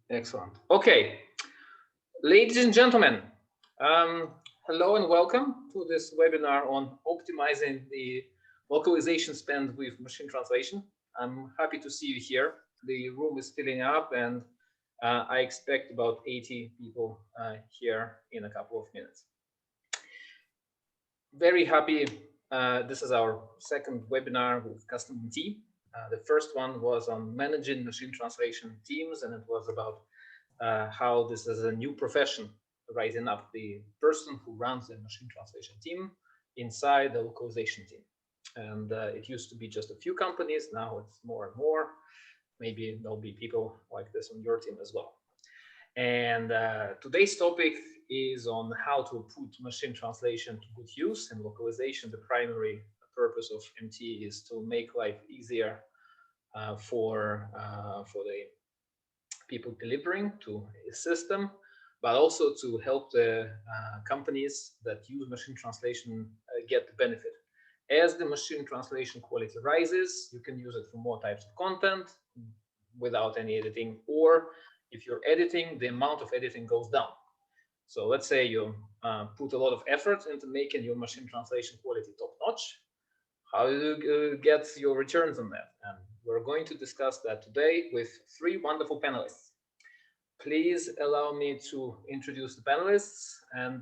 Excellent. Okay, ladies and gentlemen, hello and welcome to this webinar on optimizing the localization spend with machine translation. I'm happy to see you here. The room is filling up and I expect about 80 people here in a couple of minutes. Very happy. This is our second webinar with Custom MT. The first one was on managing machine translation teams, and it was about how this is a new profession rising up, the person who runs the machine translation team inside the localization team. And it used to be just a few companies, now it's more and more. Maybe there'll be people like this on your team as well. And today's topic is on how to put machine translation to good use. And localization, the primary purpose of MT is to make life easier for the people delivering to a system, but also to help the companies that use machine translation get the benefit. As the machine translation quality rises, you can use it for more types of content without any editing, or if you're editing, the amount of editing goes down. So let's say you put a lot of effort into making your machine translation quality top-notch. How do you get your returns on that? And we're going to discuss that today with three wonderful panelists. Please allow me to introduce the panelists, and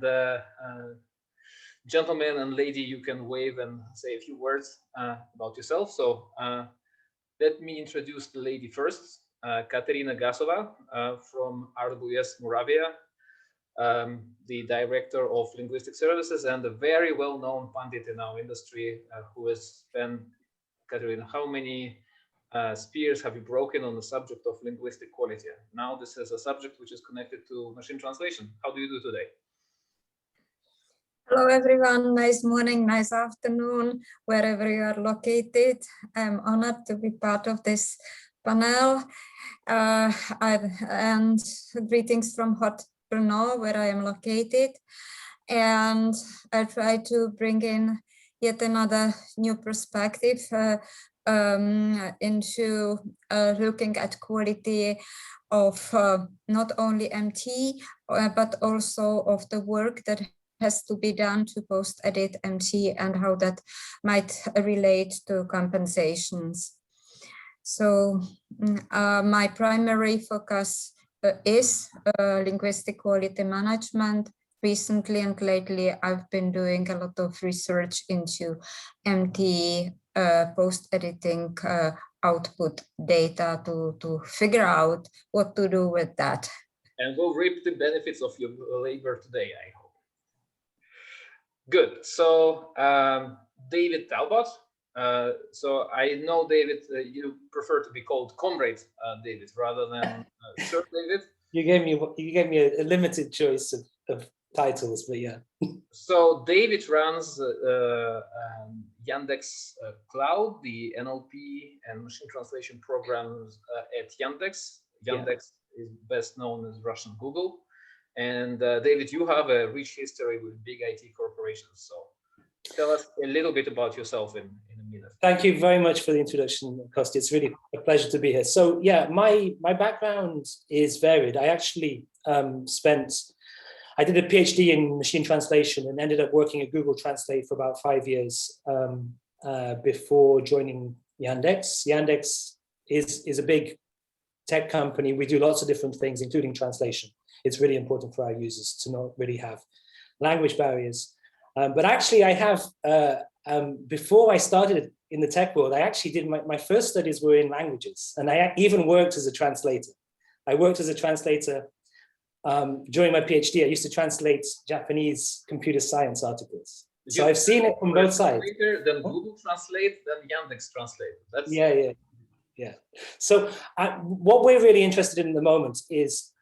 gentlemen and lady, you can wave and say a few words about yourself. So let me introduce the lady first, Katerina Gasova from RWS Moravia, the director of Linguistic Services and a very well-known pundit in our industry who has spent, Katerina, how many spears have you broken on the subject of linguistic quality? Now this is a subject which is connected to machine translation. How do you do today? Hello everyone, nice morning, nice afternoon, wherever you are located. I'm honored to be part of this panel. And greetings from hot Brno, where I am located. And I try to bring in yet another new perspective into looking at quality of not only MT, but also of the work that has to be done to post-edit MT and how that might relate to compensations. So my primary focus is linguistic quality management. Recently and lately, I've been doing a lot of research into MT post-editing output data to figure out what to do with that. And we'll reap the benefits of your labor today, I hope. Good. So David Talbot. So I know, David, you prefer to be called Comrade David rather than Sir David. You gave me a limited choice of titles, but yeah. So David runs Yandex Cloud, the NLP and machine translation programs at Yandex. Yandex is best known as Russian Google. And David, you have a rich history with big IT corporations. So tell us a little bit about yourself in a minute. Thank you very much for the introduction, Kosti. It's really a pleasure to be here. So yeah, my background is varied. I actually I did a PhD in machine translation and ended up working at Google Translate for about 5 years before joining Yandex. Yandex is a big tech company. We do lots of different things, including translation. It's really important for our users to not really have language barriers. But actually I have, before I started in the tech world, I actually did my first studies were in languages, and I even worked as a translator. I worked as a translator during my PhD. I used to translate Japanese computer science articles. So I've seen it from both sides. Then Google Translate, then Yandex Translate. That's yeah. So what we're really interested in at the moment is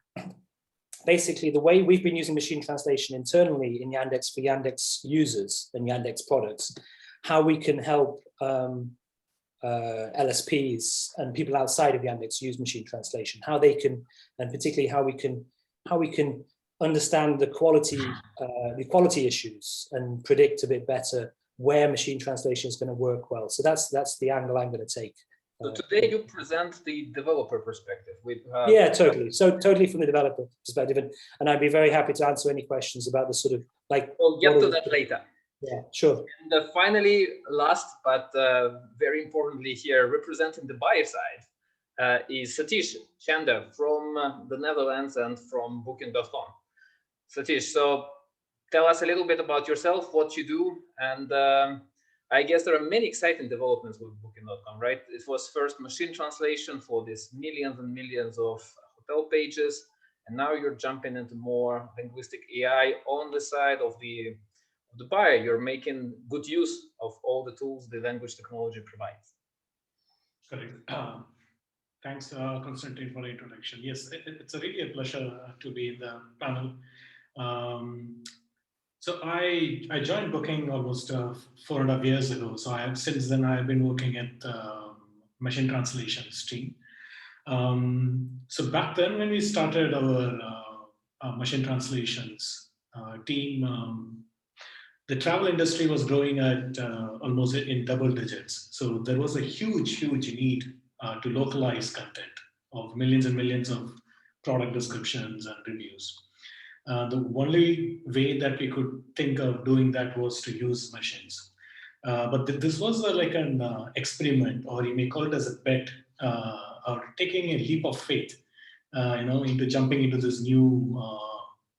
basically the way we've been using machine translation internally in Yandex for Yandex users and Yandex products, how we can help LSPs and people outside of Yandex use machine translation, how they can, and particularly how we can understand the quality issues and predict a bit better where machine translation is going to work well. So that's the angle I'm going to take So today you present the developer perspective. Yeah, totally. So totally from the developer perspective, and I'd be very happy to answer any questions about the sort of like. We'll get to that later. Yeah, sure. And finally, last but very importantly here, representing the buyer side, is Sathish Chander from the Netherlands and from Booking.com. Sathish, so tell us a little bit about yourself, what you do, and I guess there are many exciting developments with Booking.com, right? It was first machine translation for these millions and millions of hotel pages, and now you're jumping into more linguistic AI on the side of the buyer. You're making good use of all the tools the language technology provides. Correct. Thanks, Constantine, for the introduction. Yes, it's really a pleasure to be in the panel. So I joined Booking almost 4.5 years ago. So since then I've been working at machine translations team. So back then when we started our machine translations team, the travel industry was growing at almost in double digits. So there was a huge need to localize content of millions and millions of product descriptions and reviews. The only way that we could think of doing that was to use machines. But this was like an experiment, or you may call it as a bet, or taking a leap of faith, into jumping into this new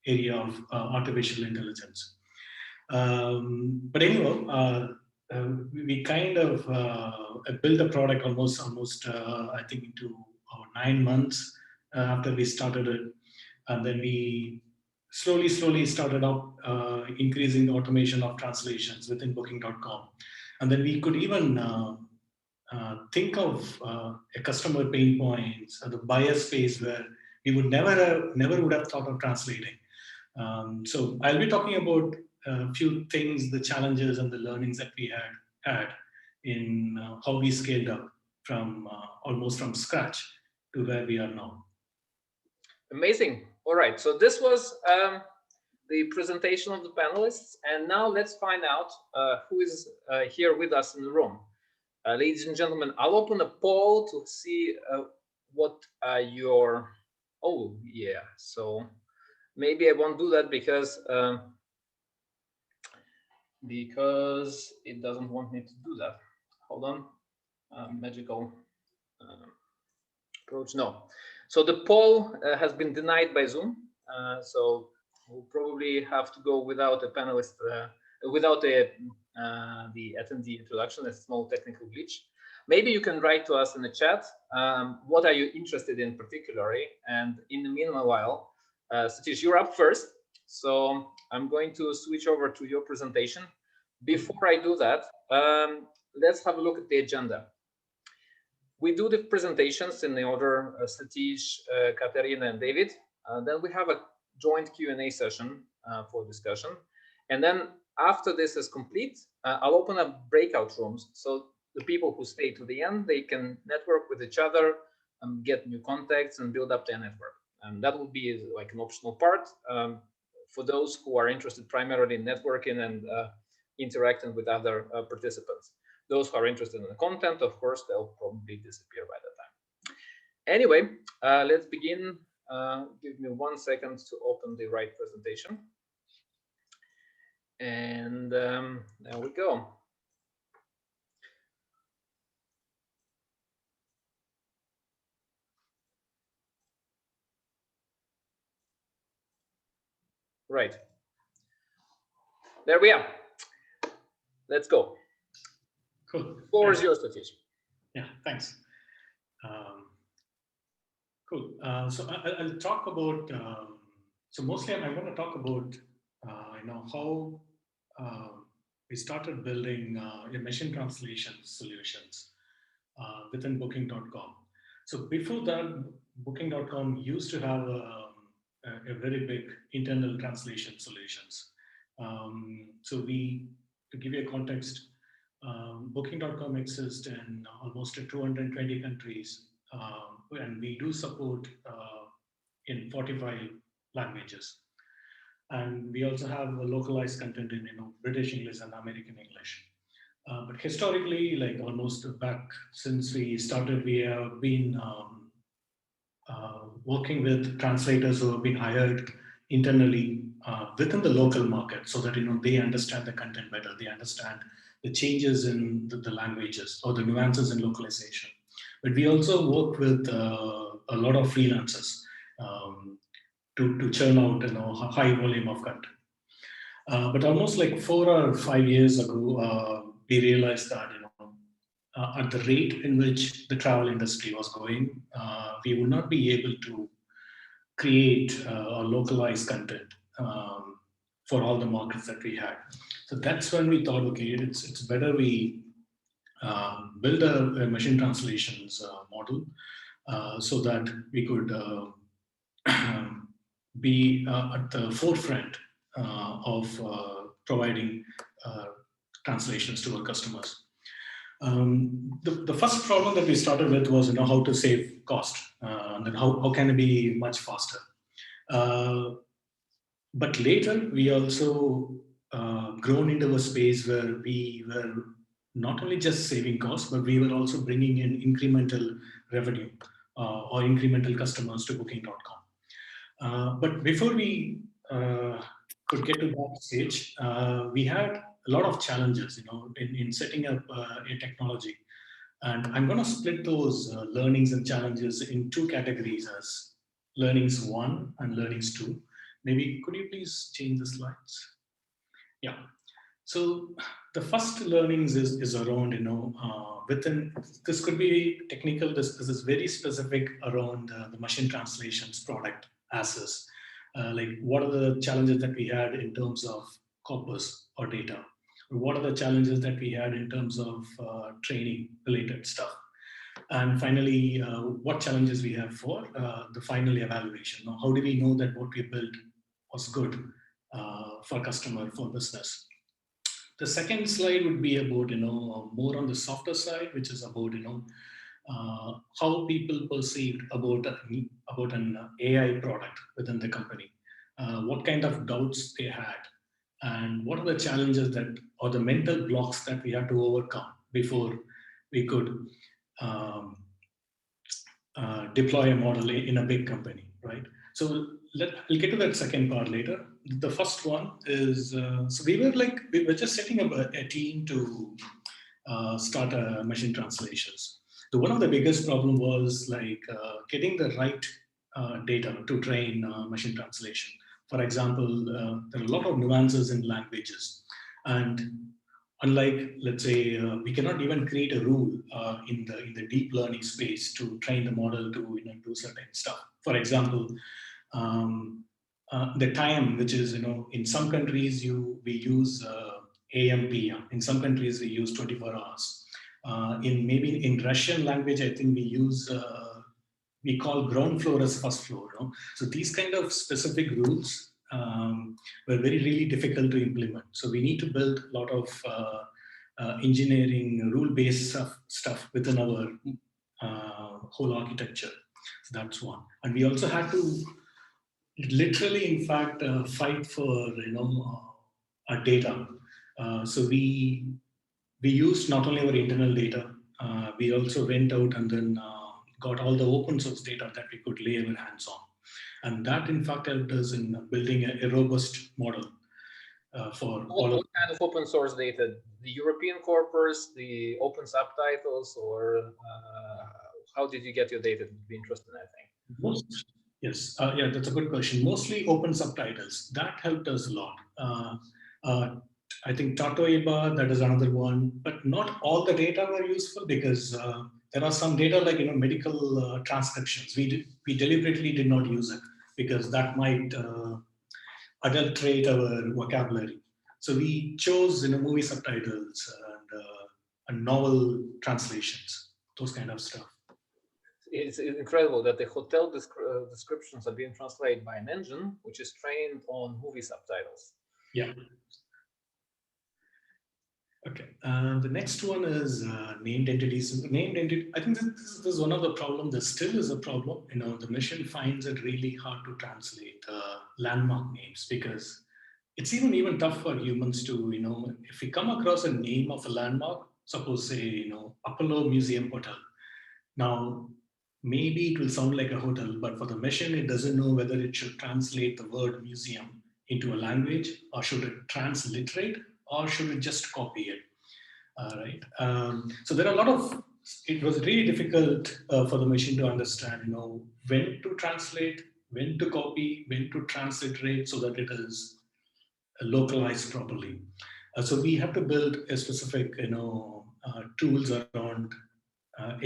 area of artificial intelligence. But anyway, we kind of built a product almost I think into 9 months after we started it, and then we slowly started out increasing the automation of translations within Booking.com, and then we could even think of a customer pain points or the buyer space where we would never would have thought of translating. So I'll be talking about a few things, the challenges and the learnings that we had in how we scaled up from almost from scratch to where we are now. Amazing. All right, so this was the presentation of the panelists, and now let's find out who is here with us in the room. Ladies and gentlemen, I'll open a poll to see what your, oh yeah, so maybe I won't do that because it doesn't want me to do that. Hold on, magical approach, no. So the poll has been denied by Zoom, so we'll probably have to go without a panelist, without the attendee introduction, a small technical glitch. Maybe you can write to us in the chat, what are you interested in particularly? And in the meanwhile, Sathish, you're up first. So I'm going to switch over to your presentation. Before I do that, let's have a look at the agenda. We do the presentations in the order Sathish, Katerina, and David. Then we have a joint Q&A session for discussion. And then after this is complete, I'll open up breakout rooms. So the people who stay to the end, they can network with each other and get new contacts and build up their network. And that will be like an optional part for those who are interested primarily in networking and interacting with other participants. Those who are interested in the content, of course, they'll probably disappear by that time. Anyway, let's begin. Give me 1 second to open the right presentation. And there we go. Right. There we are. Let's go. Cool. The floor is yours, Sathish. Yeah, thanks. Cool. So I'll talk about. So mostly, I'm going to talk about how we started building machine translation solutions within Booking.com. So before that, Booking.com used to have a very big internal translation solutions. So to give you a context, Booking.com exists in almost 220 countries, and we do support in 45 languages. And we also have a localized content in British English and American English. But historically, like almost back since we started, we have been working with translators who have been hired internally within the local market, so that they understand the content better, they understand the changes in the languages or the nuances in localization. But we also work with a lot of freelancers to churn out a high volume of content. But almost like 4 or 5 years ago, we realized that at the rate in which the travel industry was going, we would not be able to create or localize content for all the markets that we had. So that's when we thought, okay, it's better we build a machine translations model so that we could be at the forefront of providing translations to our customers. The first problem that we started with was how to save cost and then how can it be much faster. But later we also grown into a space where we were not only just saving costs, but we were also bringing in incremental revenue or incremental customers to Booking.com. But before we could get to that stage, we had a lot of challenges, in setting up a technology. And I'm going to split those learnings and challenges in 2 categories as learnings 1 and learnings 2. Maybe could you please change the slides? Yeah. So the first learnings is around, within, this could be technical, this is very specific around the machine translations product as is. Like what are the challenges that we had in terms of corpus or data? What are the challenges that we had in terms of training related stuff? And finally, what challenges we have for the final evaluation? How do we know that what we built was good for customer, for business? The second slide would be about, more on the softer side, which is about, how people perceived about an AI product within the company, what kind of doubts they had, and what are the challenges that, or the mental blocks that we had to overcome before we could deploy a model in a big company, right? So we'll get to that second part later. The first one is, so we were just setting up a team to start machine translations. So one of the biggest problem was getting the right data to train machine translation. For example, there are a lot of nuances in languages, and unlike, let's say, we cannot even create a rule in the deep learning space to train the model to do certain stuff. For example, the time, which is, in some countries we use AM, PM. In some countries we use 24 hours. In Russian language, I think we use we call ground floor as first floor. So these kind of specific rules were really difficult to implement. So we need to build a lot of engineering rule-based stuff within our whole architecture. So that's one. And we also had to literally, in fact, fight for our data. So we used not only our internal data, we also went out and then got all the open source data that we could lay our hands on. And that, in fact, helped us in building a robust model for all of. What kind of open source data? The European corpus, the open subtitles, or how did you get your data? Would be interesting, I think. Yes, yeah, that's a good question. Mostly open subtitles. That helped us a lot. I think Tatoeba, that is another one, but not all the data were useful because there are some data like medical transcriptions. We deliberately did not use it because that might adulterate our vocabulary. So we chose movie subtitles and novel translations, those kind of stuff. It's incredible that the hotel descriptions are being translated by an engine which is trained on movie subtitles. Yeah. Okay, the next one is named entities. Named entity, I think this is one of the problems. There still is a problem. The machine finds it really hard to translate landmark names because it's even tough for humans to, if we come across a name of a landmark, suppose say, Apollo Museum Hotel. Now, maybe it will sound like a hotel, but for the machine, it doesn't know whether it should translate the word museum into a language, or should it transliterate, or should it just copy it? Right. So there are a lot of, it was really difficult for the machine to understand, when to translate, when to copy, when to transliterate so that it is localized properly. So we have to build a specific, tools around a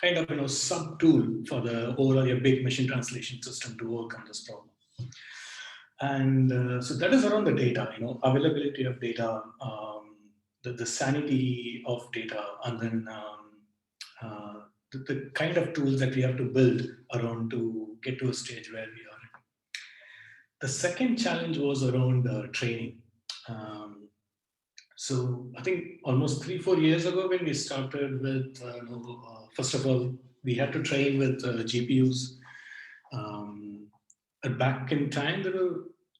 kind of, sub tool for the overall big machine translation system to work on this problem. And so that is around the data, availability of data, the sanity of data, and then the kind of tools that we have to build around to get to a stage where we are. The second challenge was around training. So I think almost 3-4 years ago when we started with, first of all, we had to train with GPUs. Back in time,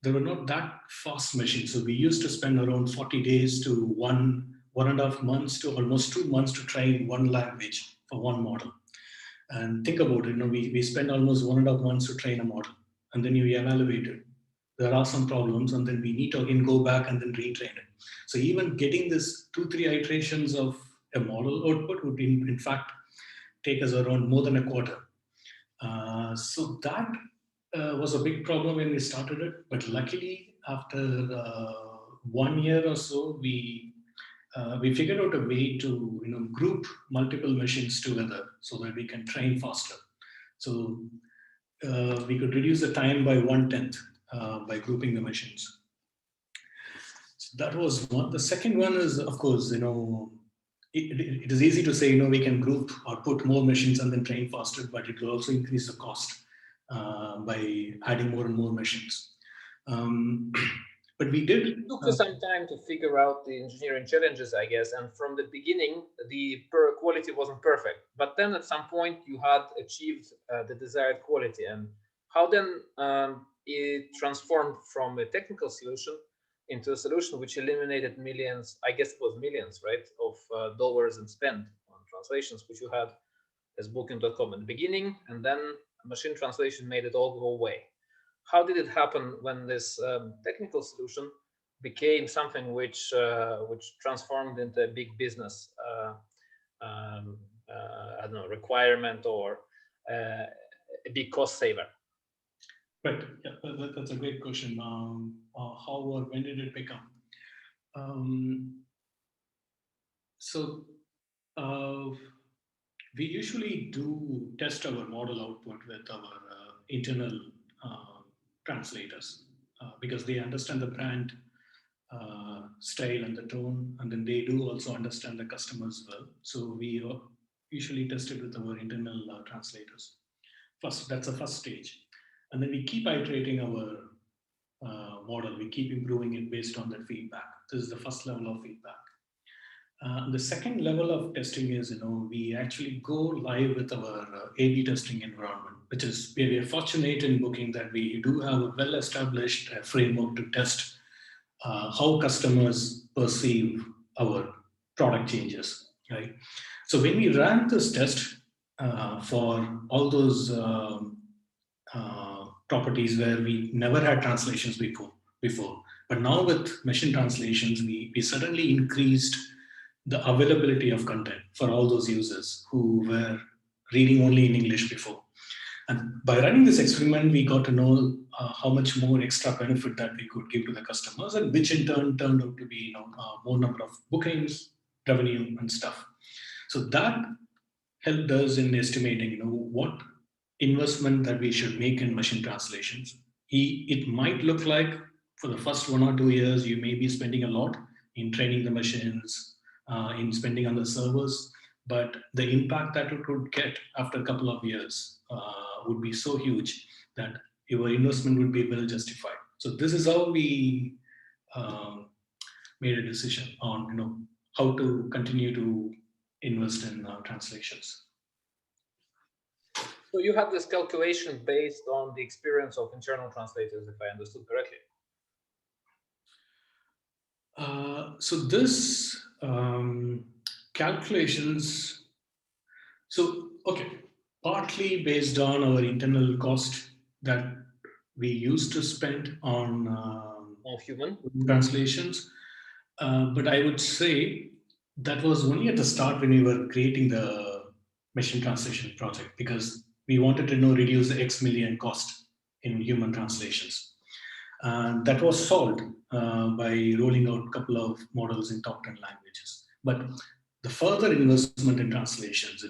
there were not that fast machines. So we used to spend around 40 days to 1.5 months to almost 2 months to train one language for one model. And think about it, we spend almost 1.5 months to train a model, and then you evaluate it. There are some problems, and then we need to again go back and then retrain it. So even getting this 2-3 iterations of a model output would be, in fact, take us around more than a quarter. So that was a big problem when we started it. But luckily, after 1 year or so, we figured out a way to group multiple machines together so that we can train faster. So we could reduce the time by 1/10 by grouping the machines. So that was one. The second one is, of course, it is easy to say, we can group or put more machines and then train faster, but it will also increase the cost by adding more and more machines. But we did. It took you some time to figure out the engineering challenges, I guess. And from the beginning, the quality wasn't perfect. But then at some point, you had achieved the desired quality. And how then it transformed from a technical solution into a solution which eliminated millions, I guess it was millions, right, of dollars in spend on translations, which you had as Booking.com in the beginning, and then machine translation made it all go away. How did it happen when this technical solution became something which transformed into a big business, I don't know, requirement or a big cost saver? Right. Yeah, that's a great question. How or when did it become? We usually do test our model output with our internal translators because they understand the brand style and the tone, and then they do also understand the customers well. So we usually test it with our internal translators. First, that's the first stage. And then we keep iterating our model. We keep improving it based on that feedback. This is the first level of feedback. The second level of testing is, we actually go live with our A/B testing environment, which is we are fortunate in Booking that we do have a well-established framework to test how customers perceive our product changes, right? So when we ran this test for all those properties where we never had translations before, but now with machine translations, we suddenly increased the availability of content for all those users who were reading only in English before. And by running this experiment, we got to know how much more extra benefit that we could give to the customers, and which in turn turned out to be more number of bookings, revenue, and stuff. So that helped us in estimating what investment that we should make in machine translations. It might look like for the first 1 or 2 years, you may be spending a lot in training the machines, in spending on the servers, but the impact that it would get after a couple of years would be so huge that your investment would be well justified. So this is how we made a decision on how to continue to invest in translations. So you had this calculation based on the experience of internal translators, if I understood correctly. So this calculations, so okay, partly based on our internal cost that we used to spend on human translations, but I would say that was only at the start when we were creating the machine translation project, because we wanted to reduce the X million cost in human translations. And that was solved by rolling out a couple of models in top 10 languages. But the further investment in translations,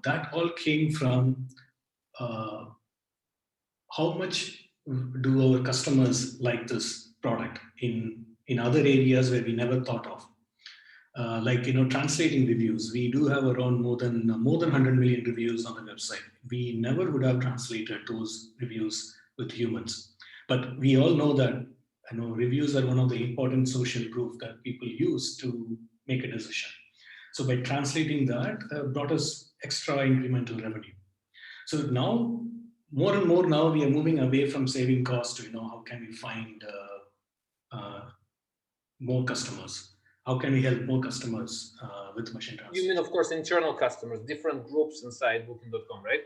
that all came from how much do our customers like this product in other areas where we never thought of. Like translating reviews, we do have around more than 100 million reviews on the website. We never would have translated those reviews with humans, but we all know that reviews are one of the important social proof that people use to make a decision. So by translating that, brought us extra incremental revenue. So now, more and more now, we are moving away from saving costs to how can we find more customers. How can we help more customers with machine translation? You mean, of course, internal customers, different groups inside Booking.com, right?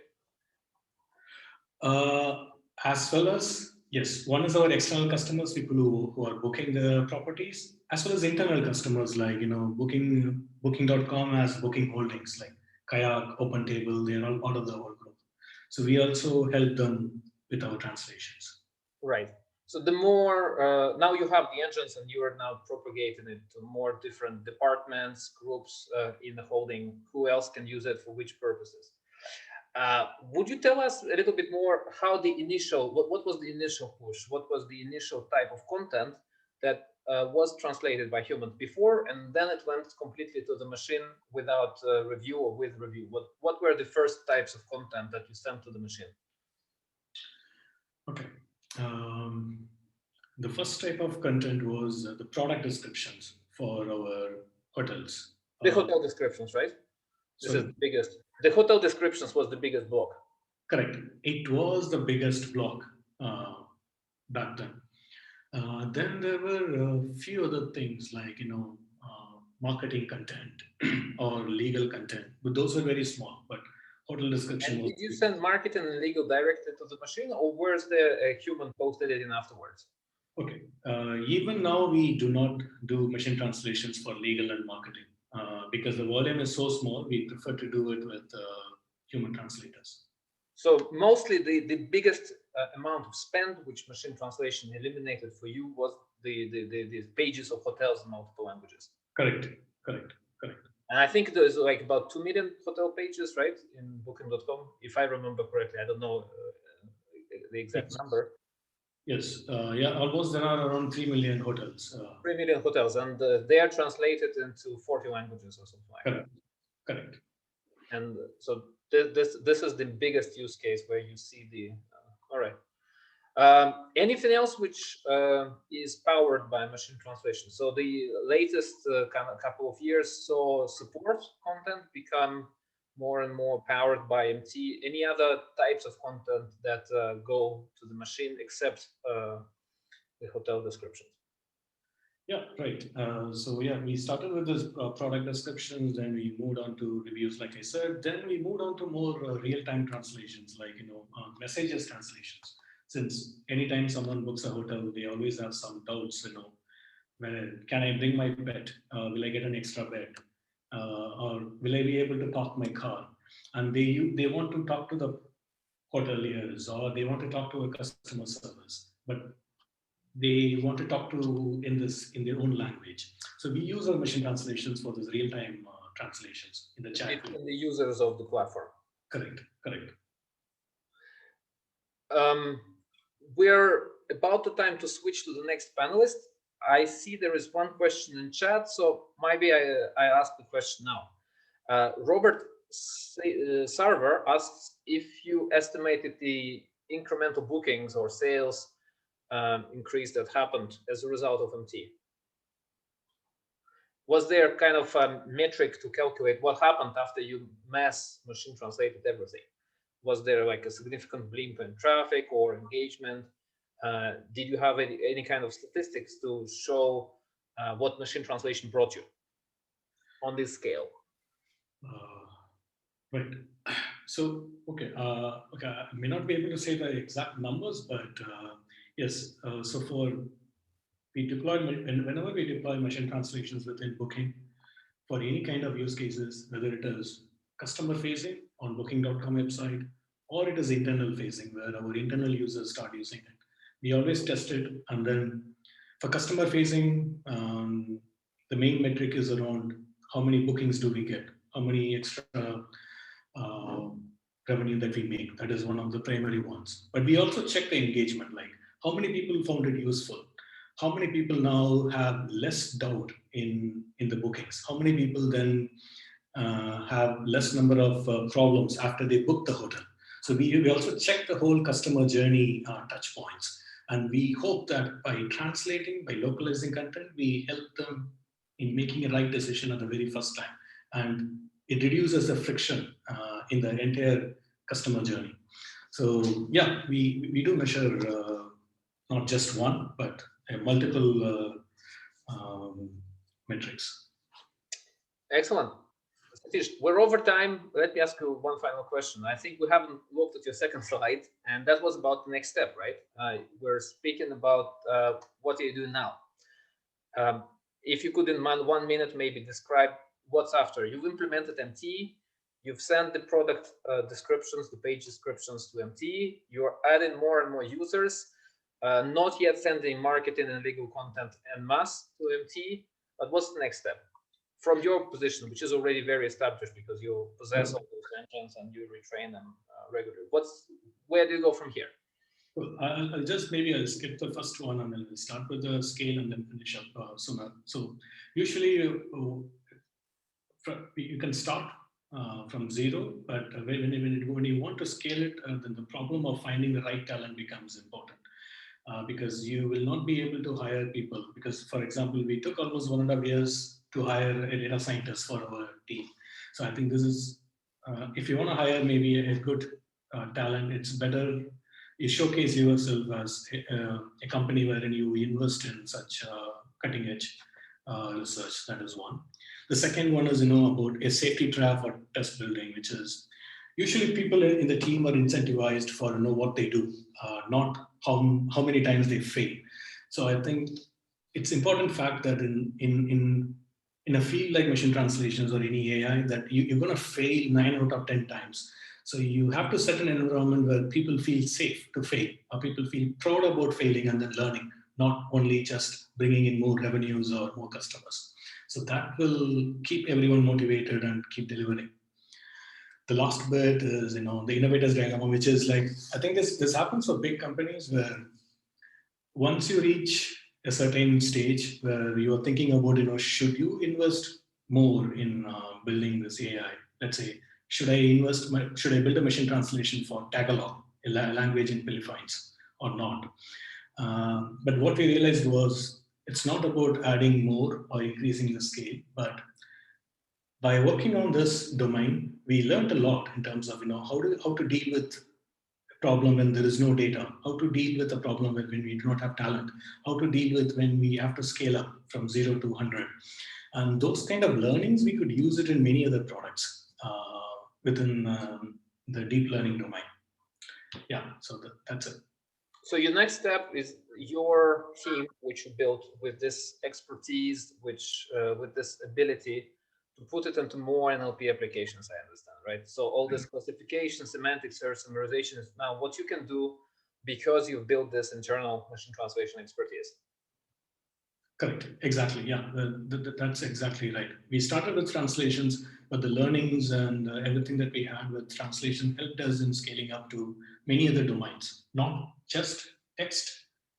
As well as, yes, one is our external customers, people who are booking the properties, as well as internal customers like, Booking.com has booking holdings like Kayak, OpenTable, they are all part of the whole group. So we also help them with our translations. Right. So the more, now you have the engines and you are now propagating it to more different departments, groups in the holding. Who else can use it for which purposes? Would you tell us a little bit more how the initial, what was the initial push? What was the initial type of content that was translated by humans before, and then it went completely to the machine without review or with review? What were the first types of content that you sent to the machine? Okay. The first type of content was the product descriptions for our hotels. The hotel descriptions, right? This is the biggest. The hotel descriptions was the biggest block. Correct. It was the biggest block back then. Then there were a few other things like, marketing content or legal content, but those were very small. But hotel description. And did you send marketing and legal directly to the machine, or where's the human posted it in afterwards? Okay. Even now, we do not do machine translations for legal and marketing because the volume is so small. We prefer to do it with human translators. So mostly the biggest amount of spend which machine translation eliminated for you was the pages of hotels in multiple languages. Correct. And I think there's like about 2 million hotel pages, right, in Booking.com, if I remember correctly. I don't know the exact number. Yes, yeah, almost there are around 3 million hotels. 3 million hotels, and they are translated into 40 languages or something like that. Correct. And so this is the biggest use case where you see the, all right. Anything else which is powered by machine translation? So the latest kind of couple of years saw support content become more and more powered by MT. Any other types of content that go to the machine except the hotel descriptions? Yeah, right. So yeah, we started with this product descriptions, then we moved on to reviews, like I said. Then we moved on to more real-time translations, like messages translations. Since anytime someone books a hotel, they always have some doubts. Where can I bring my pet? Will I get an extra bed? Or will I be able to park my car? And they want to talk to the hoteliers, or they want to talk to a customer service, but they want to talk to in their own language. So we use our machine translations for this real-time translations in the chat. In the users of the platform. Correct. We're about the time to switch to the next panelist. I see there is one question in chat, so maybe I ask the question now. Robert Sarver asks if you estimated the incremental bookings or sales increase that happened as a result of MT. Was there kind of a metric to calculate what happened after you mass machine translated everything? Was there like a significant blimp in traffic or engagement? Did you have any kind of statistics to show what machine translation brought you on this scale? Right. So, okay, I may not be able to say the exact numbers, but yes. So we deploy, whenever we deploy machine translations within Booking for any kind of use cases, whether it is customer facing on Booking.com website, or it is internal facing where our internal users start using it. We always test it, and then for customer facing, the main metric is around how many bookings do we get, how many extra revenue that we make. That is one of the primary ones. But we also check the engagement, like how many people found it useful, how many people now have less doubt in the bookings, how many people then have less number of problems after they book the hotel. So we also check the whole customer journey touch points. And we hope that by translating, by localizing content, we help them in making a right decision at the very first time. And it reduces the friction in the entire customer journey. So yeah, we do measure not just one, but multiple metrics. Excellent. Sathish, we're over time. Let me ask you one final question. I think we haven't looked at your second slide, and that was about the next step, right? We're speaking about what are you doing now? If you could in 1 minute maybe describe what's after. You've implemented MT, you've sent the product descriptions, the page descriptions to MT, you're adding more and more users, not yet sending marketing and legal content en masse to MT, but what's the next step? From your position, which is already very established because you possess all those engines and you retrain them regularly. Where do you go from here? Well, I'll skip the first one and then we'll start with the scale and then finish up sooner. So usually you can start from zero, but when you want to scale it, then the problem of finding the right talent becomes important. Because you will not be able to hire people. Because, for example, we took almost 1.5 years to hire a data scientist for our team. So I think this is, if you want to hire maybe a good talent, it's better you showcase yourself as a company wherein you invest in such cutting edge research. That is one. The second one is, about a safety trap or test building, which is usually people in the team are incentivized for what they do, not how many times they fail. So I think it's important fact that in a field like machine translations or any AI, that you're going to fail 9 out of 10 times. So you have to set an environment where people feel safe to fail, or people feel proud about failing and then learning, not only just bringing in more revenues or more customers. So that will keep everyone motivated and keep delivering. The last bit is, the innovators dilemma, which is like, I think this happens for big companies where once you reach a certain stage where you're thinking about, should you invest more in building this AI? Let's say, should I build a machine translation for Tagalog, a language in Philippines, or not? But what we realized was it's not about adding more or increasing the scale, but by working on this domain, we learned a lot in terms of how to deal with a problem when there is no data, how to deal with a problem when we do not have talent, how to deal with when we have to scale up from 0 to 100. And those kind of learnings, we could use it in many other products within the deep learning domain. Yeah, so that's it. So your next step is your team, which you built with this expertise, with this ability to put it into more NLP applications, I understand, right? So all this classification, semantic search, summarization is now what you can do because you've built this internal machine translation expertise. Correct, exactly, yeah, that's exactly right. We started with translations, but the learnings and everything that we had with translation helped us in scaling up to many other domains, not just text,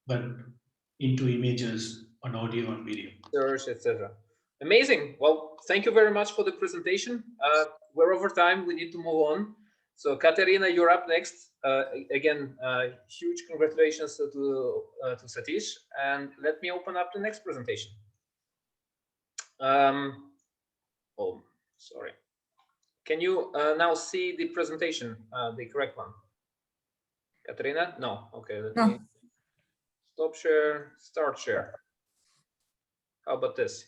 but into images and audio and video. Search, etc. Amazing. Well, thank you very much for the presentation. We're over time. We need to move on. So, Katerina, you're up next. Again, huge congratulations to Sathish. And let me open up the next presentation. Oh, sorry. Can you now see the presentation, the correct one? Katerina? No. Okay. Let me stop share, start share. How about this?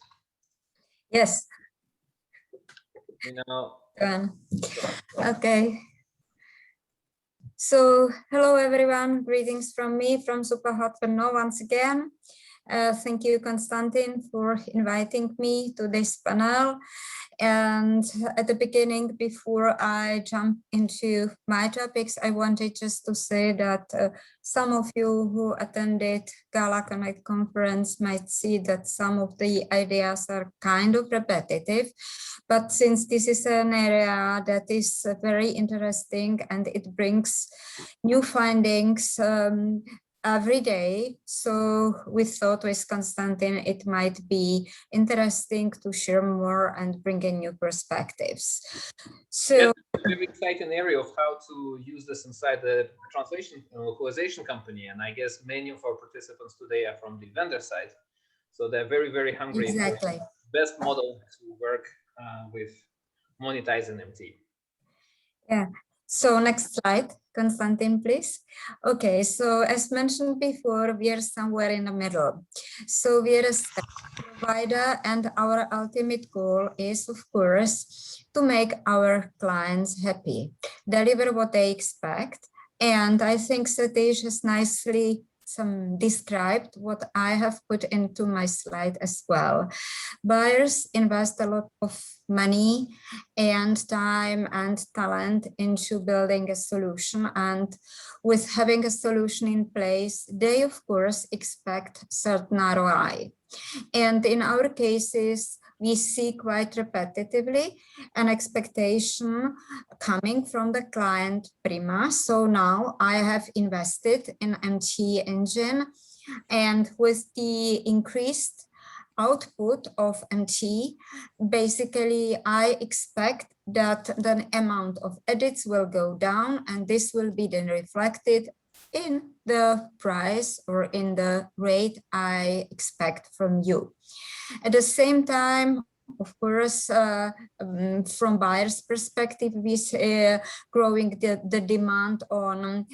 Yes. You know. Okay. So hello everyone, greetings from me from Superhot once again. Thank you, Constantin, for inviting me to this panel. And at the beginning, before I jump into my topics, I wanted just to say that some of you who attended Gala Connect conference might see that some of the ideas are kind of repetitive. But since this is an area that is very interesting and it brings new findings every day, so we thought with Constantin it might be interesting to share more and bring in new perspectives. So yeah, it's a very exciting area of how to use this inside the translation and localization company, and I guess many of our participants today are from the vendor side, so they're very, very hungry. Exactly. Best model to work with monetizing MT. Yeah. So next slide, Constantin, please. Okay, so as mentioned before, we are somewhere in the middle. So we are a provider, and our ultimate goal is, of course, to make our clients happy, deliver what they expect. And I think Sathish has nicely described what I have put into my slide as well. Buyers invest a lot of money and time and talent into building a solution, and with having a solution in place, they of course expect certain ROI. And in our cases, we see quite repetitively an expectation coming from the client prima. So now I have invested in MT engine, and with the increased output of MT, basically I expect that the amount of edits will go down, and this will be then reflected in the price or in the rate I expect from you. At the same time, of course, from buyers' perspective, we see growing the demand on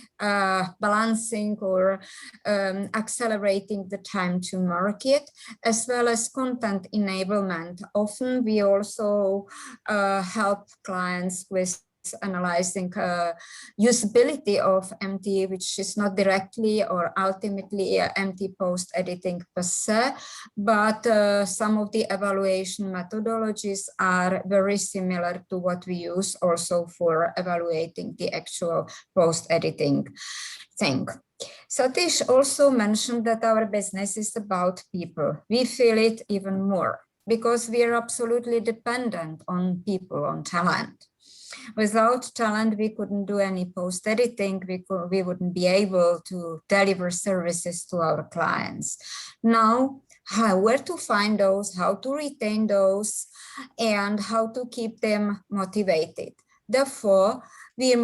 balancing or accelerating the time to market, as well as content enablement. Often we also help clients with analyzing usability of MT, which is not directly or ultimately MT post editing per se, but some of the evaluation methodologies are very similar to what we use also for evaluating the actual post editing thing. Satish also mentioned that our business is about people. We feel it even more because we are absolutely dependent on people, on talent. Without talent, we couldn't do any post editing. We wouldn't be able to deliver services to our clients. Now, where to find those, how to retain those, and how to keep them motivated. Therefore, we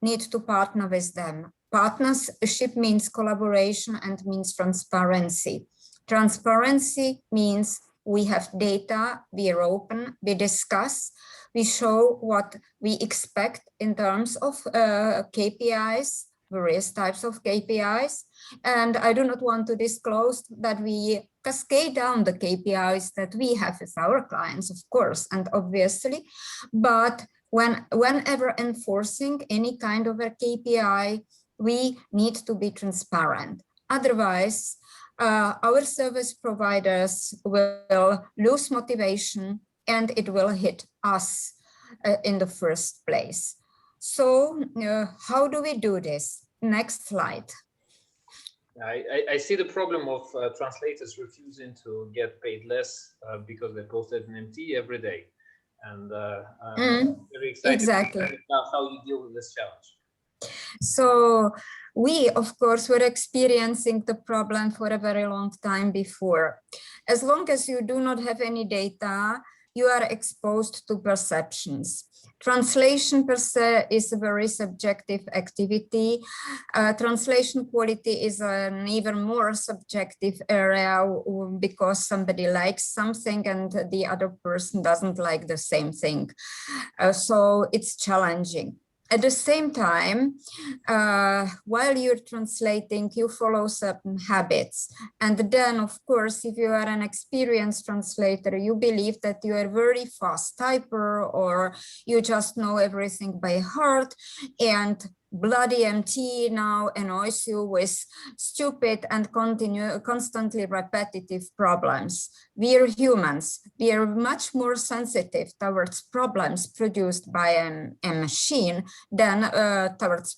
need to partner with them. Partnership means collaboration and means transparency. Transparency means we have data, we are open, we discuss, we show what we expect in terms of KPIs, various types of KPIs. And I do not want to disclose that we cascade down the KPIs that we have with our clients, of course, and obviously, but whenever enforcing any kind of a KPI, we need to be transparent. Otherwise, our service providers will lose motivation and it will hit us in the first place. So how do we do this? Next slide. I see the problem of translators refusing to get paid less because they posted an MT every day. And I'm very excited exactly. about how you deal with this challenge. So we, of course, were experiencing the problem for a very long time before. As long as you do not have any data, you are exposed to perceptions. Translation per se is a very subjective activity. Translation quality is an even more subjective area because somebody likes something and the other person doesn't like the same thing. So it's challenging. at the same time, while you're translating, you follow certain habits. And then, of course, if you are an experienced translator, you believe that you are a very fast typer, or you just know everything by heart, and bloody MT now annoys you with stupid and constantly repetitive problems. We are humans. We are much more sensitive towards problems produced by a machine than towards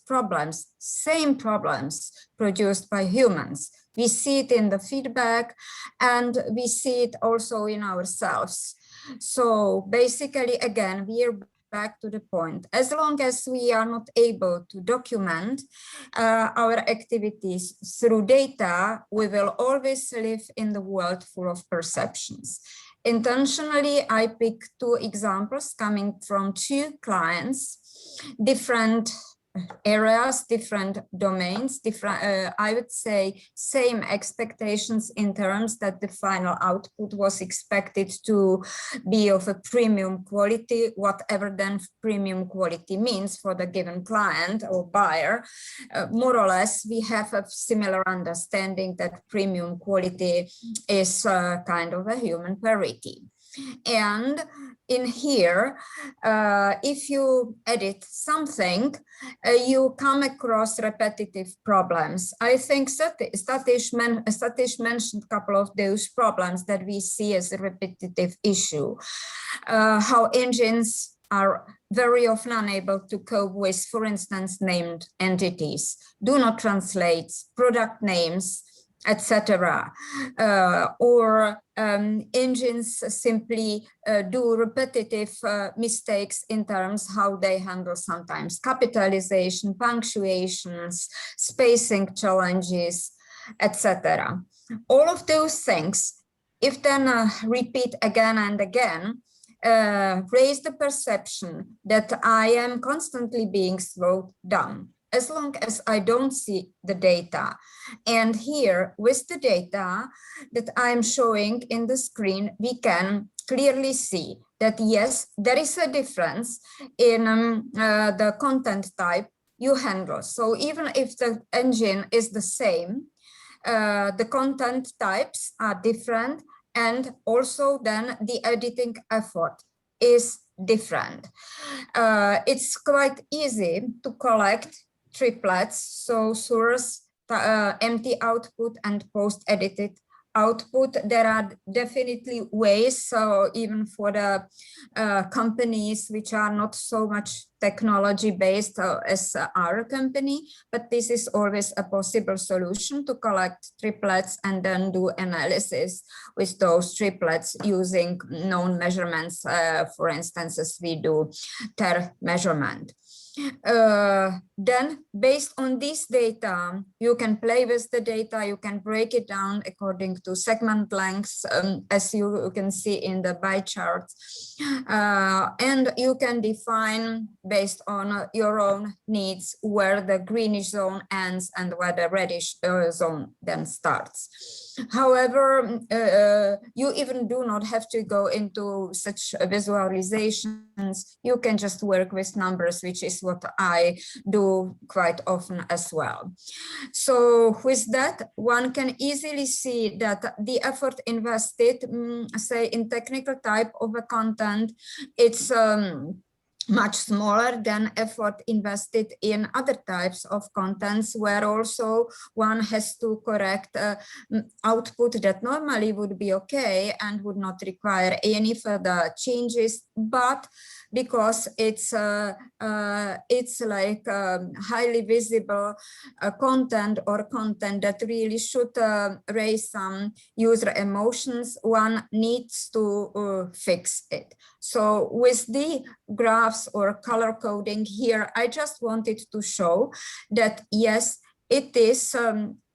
same problems produced by humans. We see it in the feedback, and we see it also in ourselves. So basically, again, we are back to the point. As long as we are not able to document our activities through data, we will always live in the world full of perceptions. Intentionally, I picked two examples coming from two clients, different areas, different domains, different, I would say, same expectations in terms that the final output was expected to be of a premium quality, whatever then premium quality means for the given client or buyer. More or less, we have a similar understanding that premium quality is kind of a human parity. And in here, if you edit something, you come across repetitive problems. I think Sathish mentioned a couple of those problems that we see as a repetitive issue. How engines are very often unable to cope with, for instance, named entities, do not translate product names, etc. Or engines simply do repetitive mistakes in terms how they handle sometimes capitalization, punctuations, spacing challenges, etc. All of those things, if then repeat again and again, raise the perception that I am constantly being slowed down, as long as I don't see the data. And here, with the data that I'm showing in the screen, we can clearly see that, yes, there is a difference in the content type you handle. So even if the engine is the same, the content types are different, and also then the editing effort is different. It's quite easy to collect triplets, so source, empty output, and post-edited output. There are definitely ways, so even for the companies which are not so much technology based as our company, but this is always a possible solution to collect triplets and then do analysis with those triplets using known measurements, for instance, as we do TER measurement. Then based on this data, you can play with the data, you can break it down according to segment lengths, as you can see in the bar charts, and you can define based on your own needs where the greenish zone ends and where the reddish zone then starts. However, you even do not have to go into such visualizations. You can just work with numbers, which is what I do quite often as well. So with that, one can easily see that the effort invested, say, in technical type of a content, it's much smaller than effort invested in other types of contents, where also one has to correct output that normally would be okay and would not require any further changes, but because it's like highly visible content or content that really should raise some user emotions, one needs to fix it. So with the graphs or color coding here, I just wanted to show that, yes, it is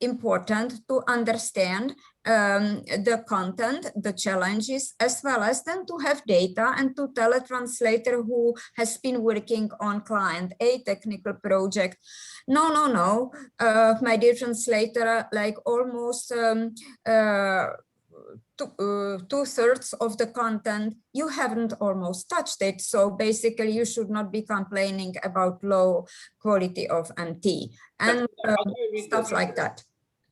important to understand the content, the challenges, as well as then to have data and to tell a translator who has been working on client A technical project, no, my dear translator, like almost 2/3 of the content, you haven't almost touched it. So basically you should not be complaining about low quality of MT and stuff like that.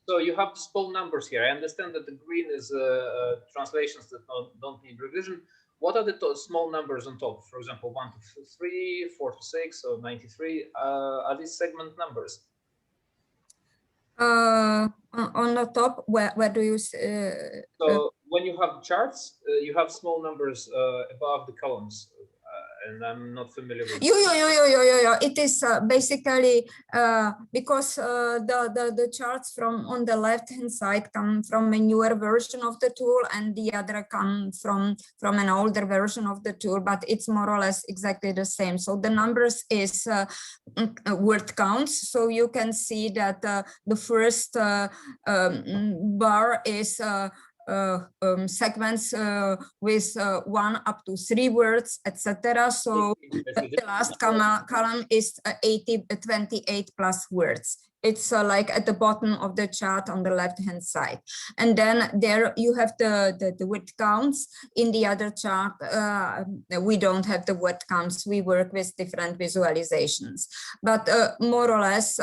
So you have small numbers here. I understand that the green is translations that don't need revision. What are the small numbers on top? For example, 1 to 3, 4 to 6, or 93. Are these segment numbers? On the top, where do you? So when you have charts, you have small numbers above the columns. And I'm not familiar with It is basically because the charts from on the left hand side come from a newer version of the tool, and the other come from an older version of the tool, but it's more or less exactly the same. So the numbers is word counts. So you can see that the first bar is segments with 1 up to 3 words, etc. So the last column is 28 plus words. It's like at the bottom of the chart on the left hand side, and then there you have the word counts. In the other chart we don't have the word counts. We work with different visualizations, but more or less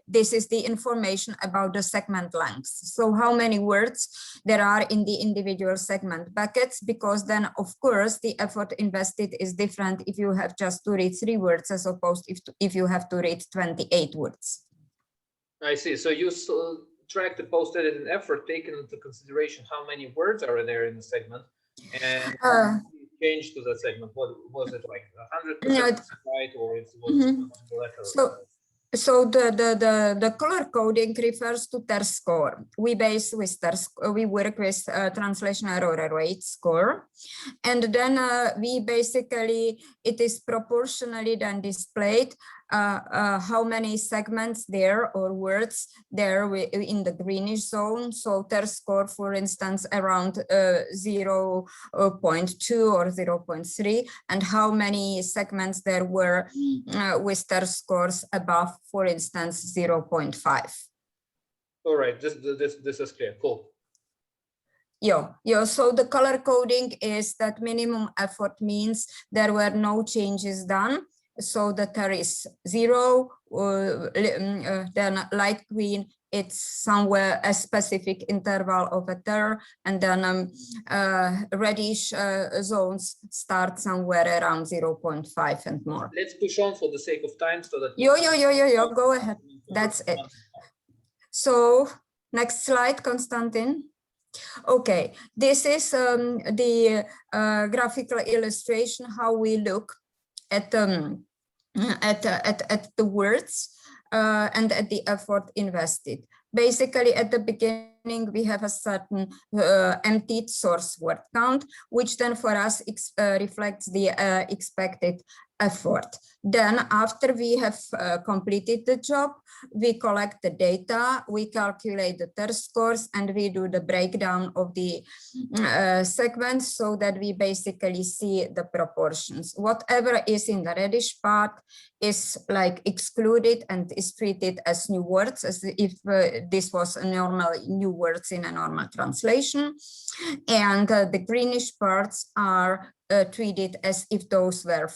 this is the information about the segment lengths. So how many words there are in the individual segment buckets, because then of course the effort invested is different if you have just to read 3 words as opposed if you have to read 28 words. I see. So you track the post-edit and effort taken into consideration how many words are there in the segment, and change to that segment. What was it, like 100% right, or it was So the color coding refers to TER score. We work with translation error rate score, and then we basically, it is proportionally then displayed how many segments there or words there in the greenish zone. So TER score, for instance, around 0.2 or 0.3, and how many segments there were with TER scores above, for instance, 0.5. All right, this is clear. Cool. Yeah. So the color coding is that minimum effort means there were no changes done. So the TER is 0, then light green, it's somewhere a specific interval of a TER, and then reddish zones start somewhere around 0.5 and more. Let's push on for the sake of time so that... Go ahead. That's it. So next slide, Konstantin. Okay, this is the graphical illustration how we look at the words and at the effort invested. Basically, at the beginning, we have a certain emptied source word count, which then for us reflects the expected effort. Then after we have completed the job, we collect the data, we calculate the TER scores, and we do the breakdown of the segments so that we basically see the proportions. Whatever is in the reddish part is like excluded and is treated as new words, as if this was a normal new words in a normal translation. And the greenish parts are treated as if those were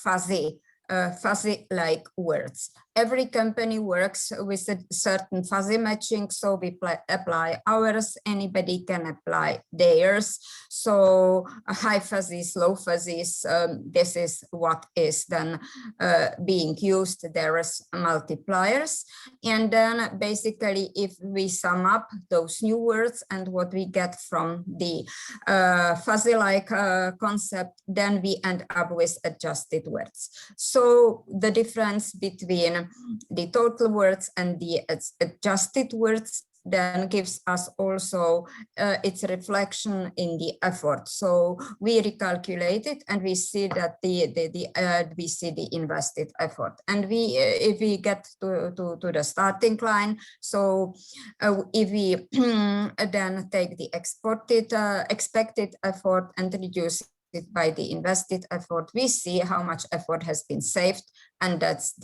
fuzzy-like words. Every company works with a certain fuzzy matching, so we apply ours, anybody can apply theirs. So high fuzzies, low fuzzies, this is what is then being used. There is multipliers. And then basically if we sum up those new words and what we get from the fuzzy-like concept, then we end up with adjusted words. So the difference between the total words and the adjusted words then gives us also its reflection in the effort. So we recalculate it and we see that we see the invested effort. And we if we get to the starting line, so if we then take the expected effort and reduce it by the invested effort, we see how much effort has been saved, and that's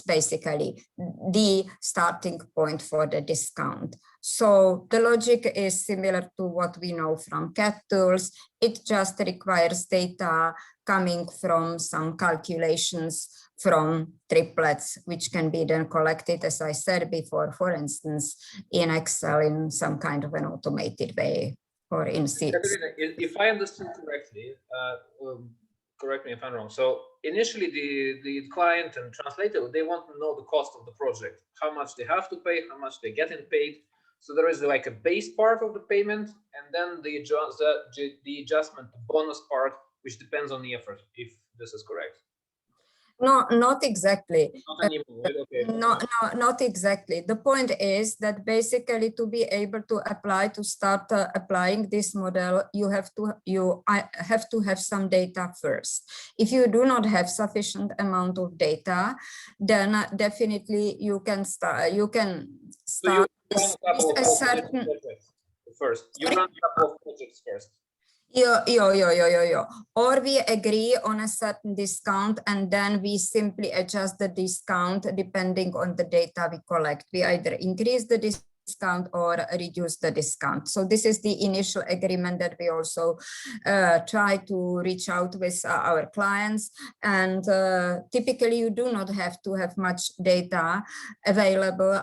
basically the starting point for the discount. So the logic is similar to what we know from CAT tools. It just requires data coming from some calculations from triplets, which can be then collected, as I said before, for instance, in Excel in some kind of an automated way, or in C. Katerina, if I understood correctly, correct me if I'm wrong. So initially the client and translator, they want to know the cost of the project, how much they have to pay, how much they're getting paid. So there is like a base part of the payment, and then the adjustment, the bonus part, which depends on the effort, if this is correct. No, not exactly. Not anymore, right? Okay. No, not exactly. The point is that basically to be able to start applying this model, you have to have some data first. If you do not have sufficient amount of data, then definitely you can start. So you run a couple of projects first. You run a couple of projects first. Or we agree on a certain discount and then we simply adjust the discount depending on the data we collect. We either increase the discount or reduce the discount. So this is the initial agreement that we also try to reach out with our clients. And typically you do not have to have much data available.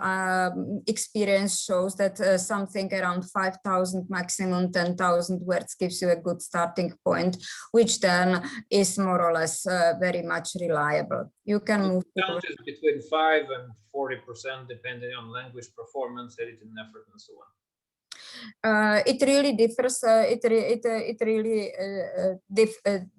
Experience shows that something around 5,000, maximum 10,000 words gives you a good starting point, which then is more or less very much reliable. You can move forward. Is between 5 and 40%, depending on language performance, editing effort, and so on. It really differs. It really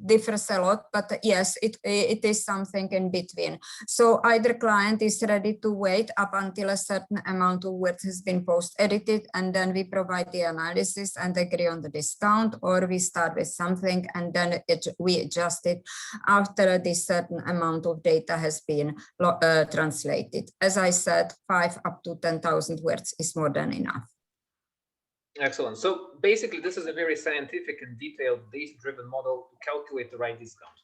differs a lot, but yes, it is something in between. So either client is ready to wait up until a certain amount of words has been post-edited, and then we provide the analysis and agree on the discount, or we start with something and then we adjust it after this certain amount of data has been translated. As I said, 5 up to 10,000 words is more than enough. Excellent. So basically, this is a very scientific and detailed data-driven model to calculate the right discount.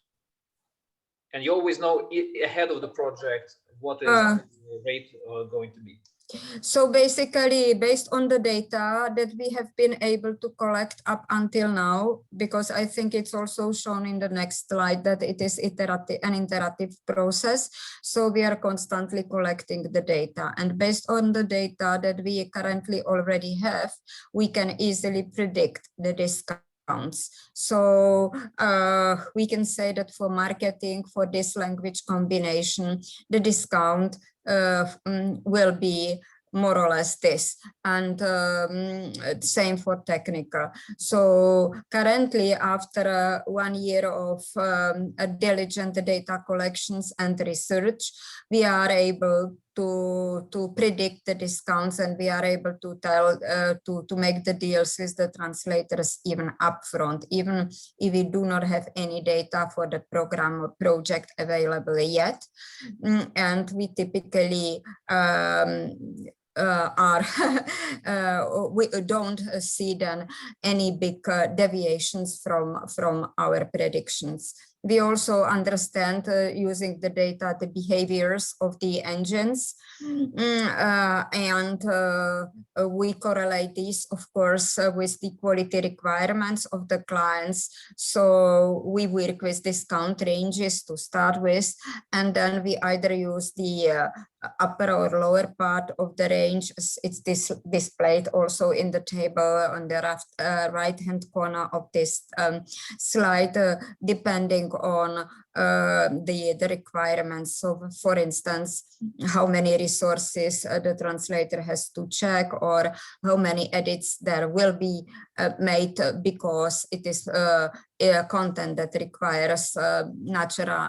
And you always know ahead of the project what is the rate going to be. So basically, based on the data that we have been able to collect up until now, because I think it's also shown in the next slide that it is an iterative process. So we are constantly collecting the data, and based on the data that we currently already have, we can easily predict the discounts. So we can say that for marketing, for this language combination, the discount will be more or less this, and same for technical. So currently, after 1 year of diligent data collections and research, we are able to predict the discounts, and we are able to tell to make the deals with the translators even upfront, even if we do not have any data for the program or project available yet. And we typically we don't see then any big deviations from our predictions. We also understand using the data the behaviors of the engines, and we correlate these, of course, with the quality requirements of the clients. So we work with discount ranges to start with, and then we either use the upper or lower part of the range. It's displayed also in the table on the right-hand corner of this slide, depending on the requirements. So for instance, how many resources the translator has to check, or how many edits there will be made, because it is content that requires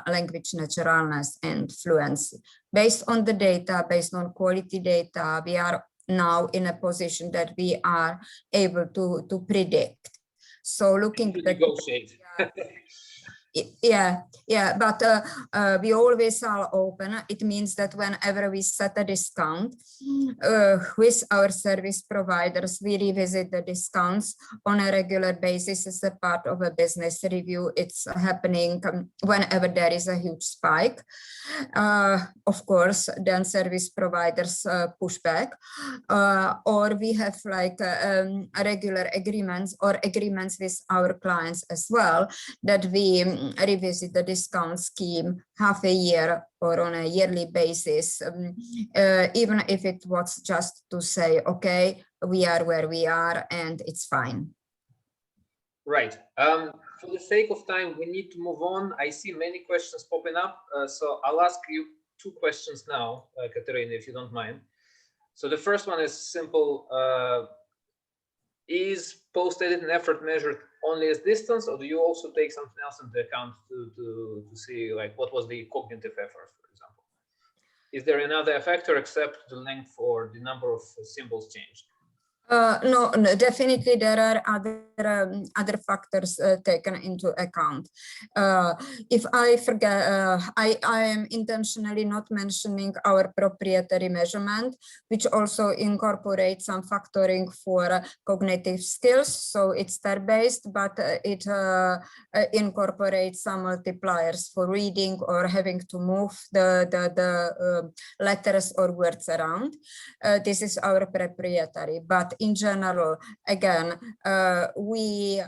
language naturalness and fluency. Based on the data, based on quality data, we are now in a position that we are able to predict. So looking at negotiate. Yeah, but we always are open. It means that whenever we set a discount with our service providers, we revisit the discounts on a regular basis as a part of a business review. It's happening whenever there is a huge spike. Of course, then service providers push back, or we have like regular agreements or agreements with our clients as well, that we revisit the discount scheme half a year or on a yearly basis, even if it was just to say, okay, we are where we are and it's fine. Right. For the sake of time, we need to move on. I see many questions popping up, so I'll ask you 2 questions now, Katerina, if you don't mind. So the first one is simple. Is post-edit and effort measured only as distance, or do you also take something else into account to see like what was the cognitive effort, for example? Is there another factor except the length or the number of symbols changed? No, definitely there are other factors taken into account. If I forget, I am intentionally not mentioning our proprietary measurement, which also incorporates some factoring for cognitive skills. So it's star-based, but it incorporates some multipliers for reading or having to move the letters or words around. This is our proprietary, but in general, again, we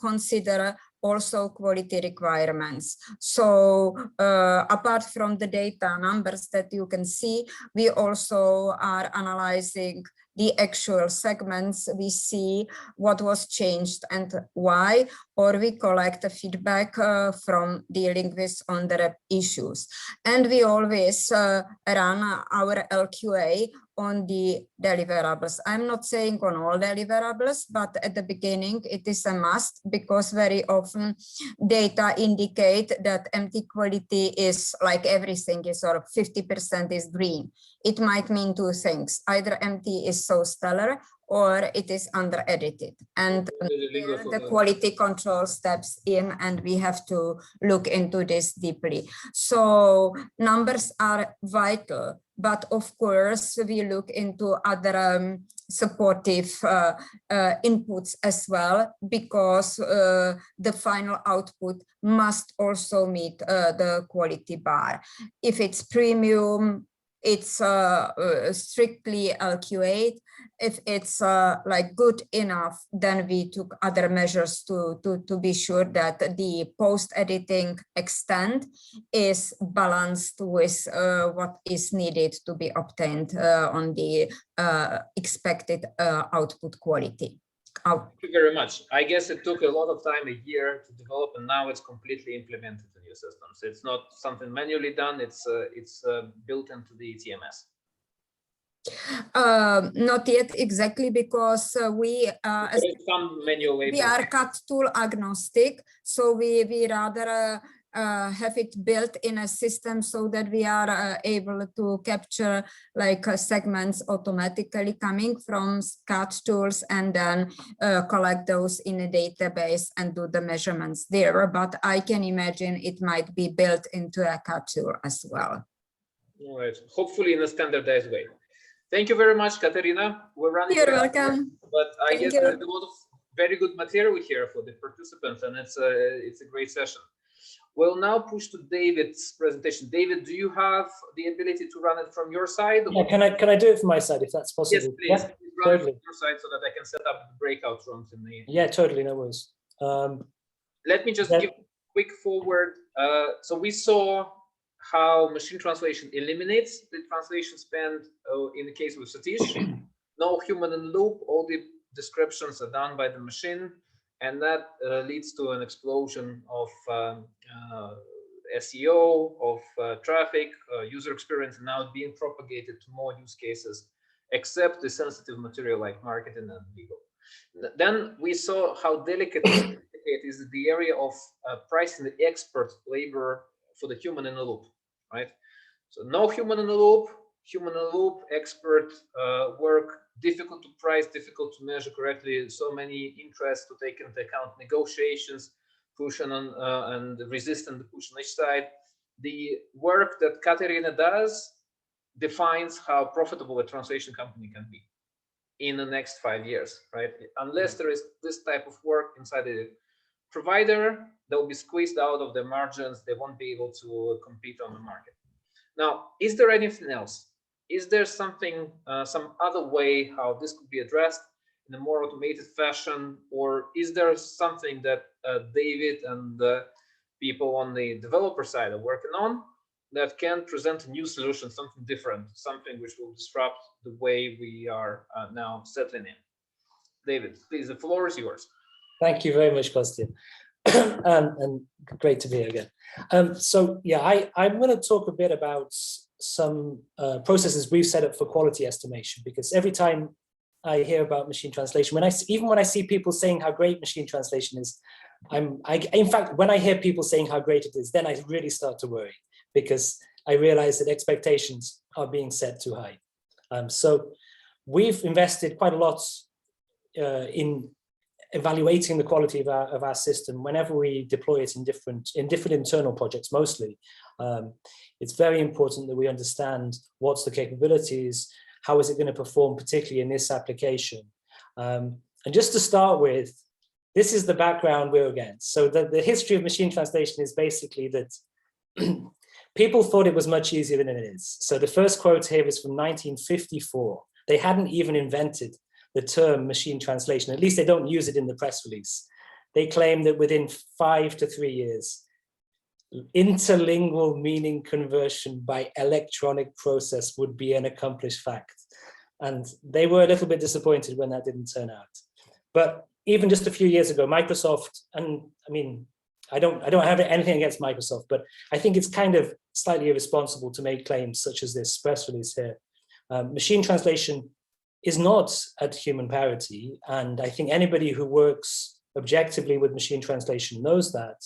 consider also quality requirements. So apart from the data numbers that you can see, we also are analyzing the actual segments. We see what was changed and why, or we collect the feedback from the linguists on the issues. And we always run our LQA on the deliverables. I'm not saying on all deliverables, but at the beginning it is a must, because very often data indicate that MT quality is like everything is sort of 50% is green. It might mean 2 things. Either MT is so stellar or it is under edited, and the quality control steps in, and we have to look into this deeply. So numbers are vital, but of course we look into other supportive inputs as well, because the final output must also meet the quality bar. If it's premium, it's strictly LQA. If it's like good enough, then we took other measures to be sure that the post-editing extent is balanced with what is needed to be obtained on the expected output quality. Thank you very much. I guess it took a lot of time, a year to develop, and now it's completely implemented in your systems. It's not something manually done, it's built into the TMS. Not yet exactly, because we are cut tool agnostic, so we rather have it built in a system so that we are able to capture like segments automatically coming from CAD tools, and then collect those in a database and do the measurements there. But I can imagine it might be built into a CAD tool as well. All right, hopefully in a standardized way. Thank you very much, Katerina. We're running. You're welcome. But I guess there's a lot of very good material here for the participants, and it's a great session. We'll now push to David's presentation. David, do you have the ability to run it from your side? Yeah, can I do it from my side if that's possible? Yes, please. Yeah, please run it from your side so that I can set up the breakout rooms in the. Yeah, totally, no worries. Let me just give a quick forward. So we saw how machine translation eliminates the translation spend in the case with Sathish. No human in the loop, all the descriptions are done by the machine, and that leads to an explosion of SEO, of traffic, user experience, and now being propagated to more use cases, except the sensitive material like marketing and legal. Then we saw how delicate it is the area of pricing the expert labor for the human in the loop, right? So no human in the loop, expert work, difficult to price, difficult to measure correctly, so many interests to take into account, negotiations, push and resist and push on each side. The work that Katerina does defines how profitable a translation company can be in the next 5 years, right? Unless there is this type of work inside the provider, they'll be squeezed out of their margins. They won't be able to compete on the market. Now, is there anything else? Is there something, some other way how this could be addressed in a more automated fashion, or is there something that David and the people on the developer side are working on that can present a new solution, something different, something which will disrupt the way we are now settling in? David, please, the floor is yours. Thank you very much, Kostya. And great to be here again. So yeah, I'm going to talk a bit about some processes we've set up for quality estimation, because every time I hear about machine translation, even when I see people saying how great machine translation is, in fact, when I hear people saying how great it is, then I really start to worry, because I realize that expectations are being set too high. So we've invested quite a lot in evaluating the quality of our system whenever we deploy it in different internal projects. Mostly, it's very important that we understand what's the capabilities, how is it going to perform, particularly in this application. And just to start with, this is the background we're against. So the history of machine translation is basically that people thought it was much easier than it is. So the first quote here is from 1954. They hadn't even invented the term machine translation. At least they don't use it in the press release. They claim that within 5 to 3 years, interlingual meaning conversion by electronic process would be an accomplished fact. And they were a little bit disappointed when that didn't turn out. But even just a few years ago, Microsoft, and I mean, I don't have anything against Microsoft, but I think it's kind of slightly irresponsible to make claims such as this press release here. Machine translation is not at human parity, and I think anybody who works objectively with machine translation knows that.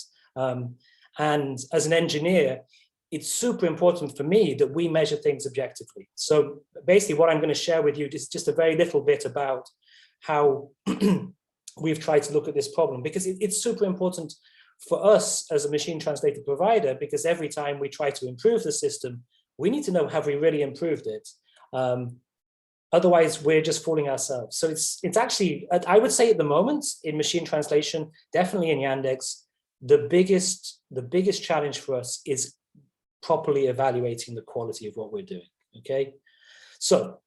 And as an engineer, it's super important for me that we measure things objectively. So basically what I'm going to share with you is just a very little bit about how we've tried to look at this problem, because it's super important for us as a machine translator provider, because every time we try to improve the system, we need to know, have we really improved it? Otherwise, we're just fooling ourselves. So it's actually, I would say at the moment in machine translation, definitely in Yandex, the biggest challenge for us is properly evaluating the quality of what we're doing. Okay, so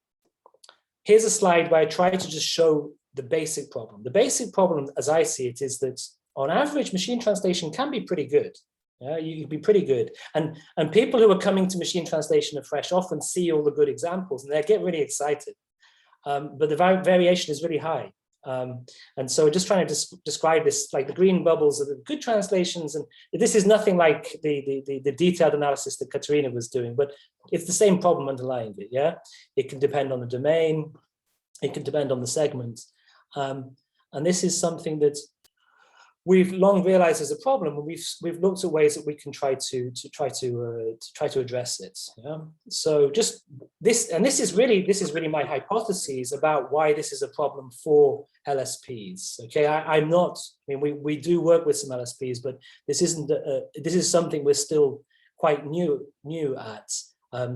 here's a slide where I try to just show the basic problem. The basic problem, as I see it, is that on average, machine translation can be pretty good. Yeah, you can be pretty good. And people who are coming to machine translation afresh often see all the good examples and they get really excited. But the variation is really high. And so just trying to describe this, like the green bubbles are the good translations. And this is nothing like the detailed analysis that Katerina was doing, but it's the same problem underlying it. Yeah, it can depend on the domain. It can depend on the segment. And this is something that we've long realized as a problem, and we've looked at ways that we can try to address it. Yeah? So just this, and this is really my hypothesis about why this is a problem for LSPs. Okay, I'm not. I mean, we do work with some LSPs, but this isn't. This is something we're still quite new at.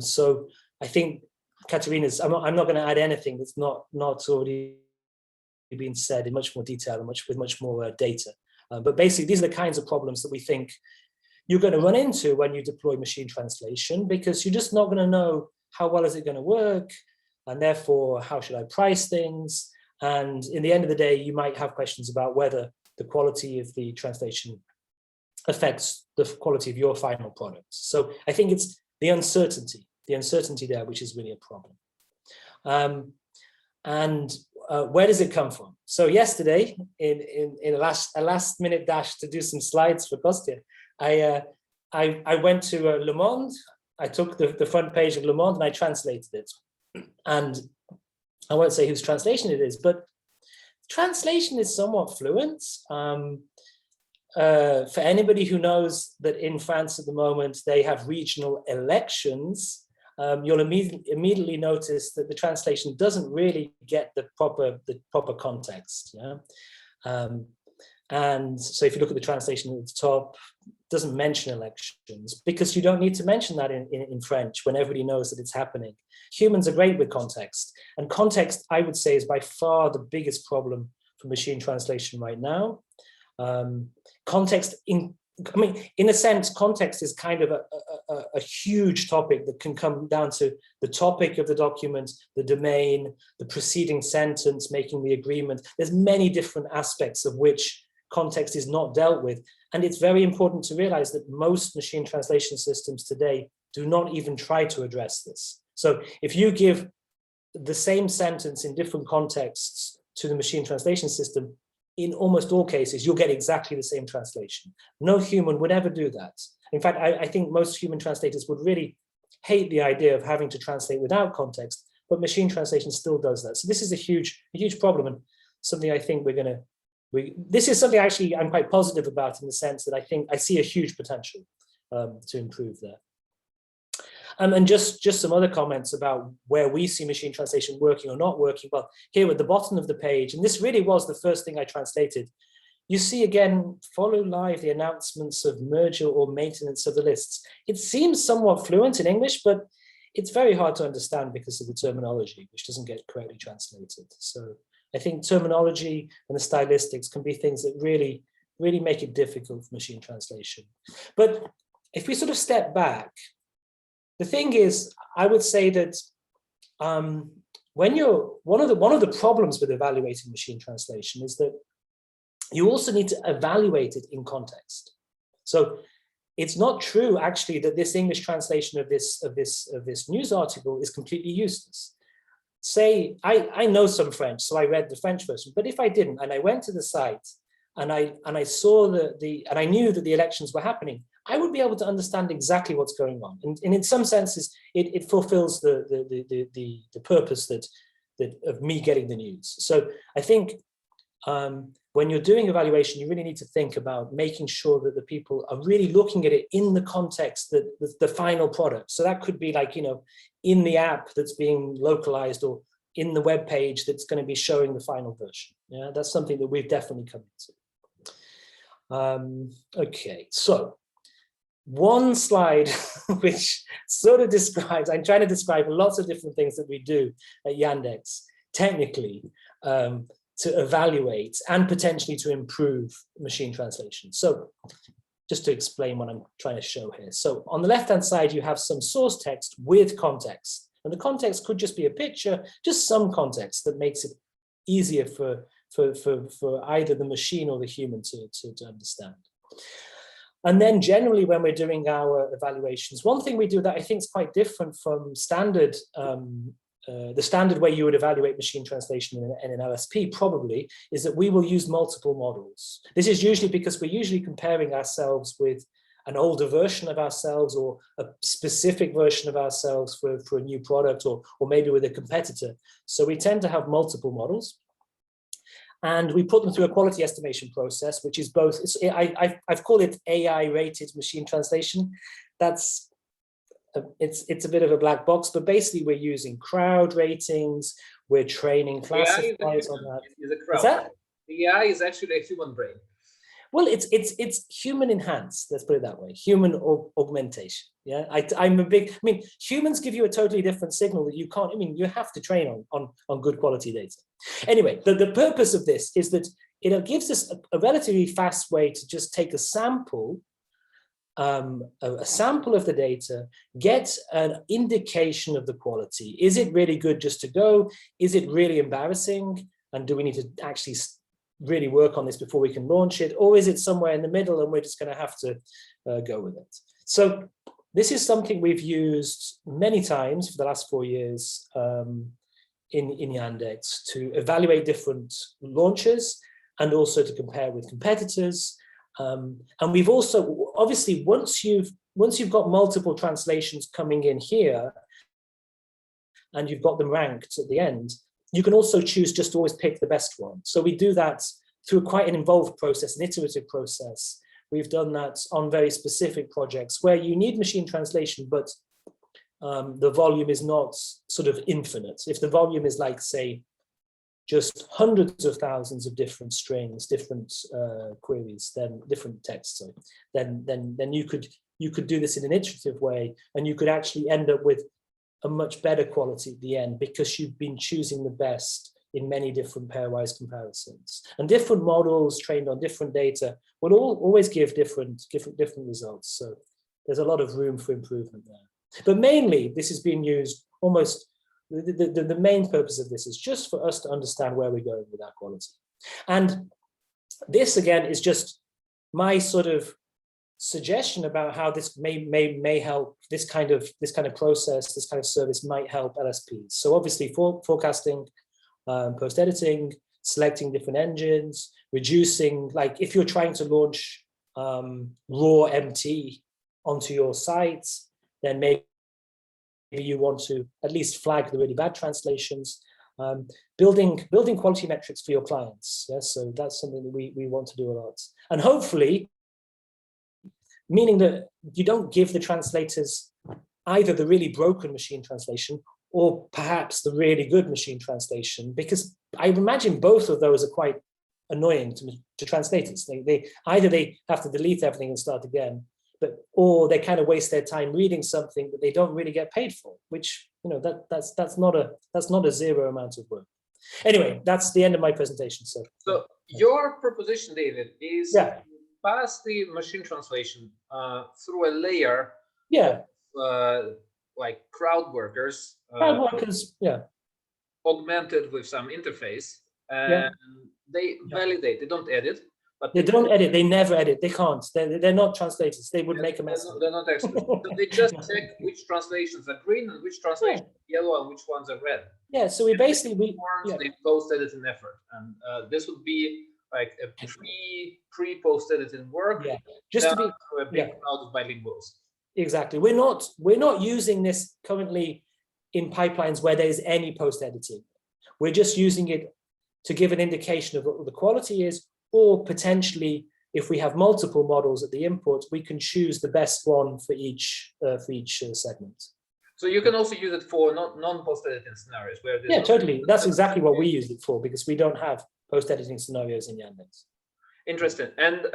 So I think Katerina's. I'm not going to add anything that's not already been said in much more detail and with much more data. But basically, these are the kinds of problems that we think you're going to run into when you deploy machine translation, because you're just not going to know how well is it going to work, and therefore, how should I price things? And in the end of the day, you might have questions about whether the quality of the translation affects the quality of your final product. So I think it's the uncertainty there, which is really a problem. Where does it come from? So yesterday, in a last minute dash to do some slides for Kostya, I went to Le Monde. I took the front page of Le Monde and I translated it. And I won't say whose translation it is, but translation is somewhat fluent. For anybody who knows that in France at the moment they have regional elections, you'll immediately notice that the translation doesn't really get the proper context. Yeah, And so if you look at the translation at the top, it doesn't mention elections, because you don't need to mention that in French when everybody knows that it's happening. Humans are great with context, and context, I would say, is by far the biggest problem for machine translation right now. Context, in a sense, context is kind of a huge topic that can come down to the topic of the document, the domain, the preceding sentence, making the agreement. There's many different aspects of which context is not dealt with. And it's very important to realize that most machine translation systems today do not even try to address this. So if you give the same sentence in different contexts to the machine translation system, in almost all cases, you'll get exactly the same translation. No human would ever do that. In fact, I think most human translators would really hate the idea of having to translate without context, but machine translation still does that. So this is a huge problem, and something I think this is something actually I'm quite positive about, in the sense that I think I see a huge potential to improve there. And just some other comments about where we see machine translation working or not working. Well, here at the bottom of the page, and this really was the first thing I translated, you see again, follow live the announcements of merger or maintenance of the lists. It seems somewhat fluent in English, but it's very hard to understand because of the terminology, which doesn't get correctly translated. So I think terminology and the stylistics can be things that really make it difficult for machine translation. But if we sort of step back, the thing is, I would say that when you're one of the problems with evaluating machine translation is that you also need to evaluate it in context. So it's not true actually that this English translation of this news article is completely useless. Say I know some French, so I read the French version, but if I didn't and I went to the site and I saw and I knew that the elections were happening, I would be able to understand exactly what's going on. And in some senses, it fulfills the purpose of me getting the news. So I think when you're doing evaluation, you really need to think about making sure that the people are really looking at it in the context that the final product. So that could be like, in the app that's being localized, or in the web page that's going to be showing the final version. Yeah, that's something that we've definitely come into. Okay, so one slide which sort of describes, I'm trying to describe lots of different things that we do at Yandex technically to evaluate and potentially to improve machine translation. So just to explain what I'm trying to show here. So on the left-hand side, you have some source text with context. And the context could just be a picture, just some context that makes it easier for either the machine or the human to understand. And then generally when we're doing our evaluations, one thing we do that I think is quite different from standard, the standard way you would evaluate machine translation in an LSP probably, is that we will use multiple models. This is usually because we're usually comparing ourselves with an older version of ourselves or a specific version of ourselves for a new product, or maybe with a competitor. So we tend to have multiple models. And we put them through a quality estimation process, which is both, I've called it AI-rated machine translation. It's a bit of a black box, but basically we're using crowd ratings, we're training classifiers on that. What's that? The AI is actually a human brain. Well, it's human enhanced, let's put it that way, human augmentation. Yeah, humans give you a totally different signal that you can't, you have to train on good quality data. Anyway, the purpose of this is that it gives us a relatively fast way to just take a sample of the data, get an indication of the quality. Is it really good just to go? Is it really embarrassing? And do we need to actually really work on this before we can launch it? Or is it somewhere in the middle and we're just going to have to go with it? So this is something we've used many times for the last 4 years in Yandex to evaluate different launches and also to compare with competitors. And we've also, obviously, once you've got multiple translations coming in here and you've got them ranked at the end, you can also choose just to always pick the best one. So we do that through quite an involved process, an iterative process. We've done that on very specific projects where you need machine translation, but the volume is not sort of infinite. If the volume is like, say, just hundreds of thousands of different strings, different queries, then different texts, sorry, then you could do this in an iterative way, and you could actually end up with a much better quality at the end, because you've been choosing the best in many different pairwise comparisons. And different models trained on different data will always give different results. So there's a lot of room for improvement there. But mainly, this is being used almost, the main purpose of this is just for us to understand where we're going with that quality. And this, again, is just my sort of suggestion about how this may help, this kind of process, this kind of service might help LSPs. So obviously forecasting, post-editing, selecting different engines, reducing, like if you're trying to launch raw MT onto your site, then maybe you want to at least flag the really bad translations, building quality metrics for your clients. Yes, so that's something that we want to do a lot. And hopefully, meaning that you don't give the translators either the really broken machine translation or perhaps the really good machine translation, because I imagine both of those are quite annoying to translators. They either have to delete everything and start again, or they kind of waste their time reading something that they don't really get paid for, which, you know, that's not a zero amount of work. Anyway, that's the end of my presentation. So your proposition, David, is to pass the machine translation through a layer of like crowd workers, augmented with some interface, and they validate. They don't edit. But they don't edit. They never edit. They can't. They're not translators. They would make a mess. They're not experts. So they just check which translations are green and which translations are yellow and which ones are red. Yeah. So we basically they post-editing effort, and this would be like a pre-post editing work. Yeah. Just to be a big crowd of bilinguals. Exactly. We're not using this currently in pipelines where there's any post editing. We're just using it to give an indication of what the quality is. Or potentially, if we have multiple models at the input, we can choose the best one for each segment. So you can also use it for non-post-editing scenarios where totally. That's exactly what we use it for, because we don't have post-editing scenarios in Yandex. Interesting. And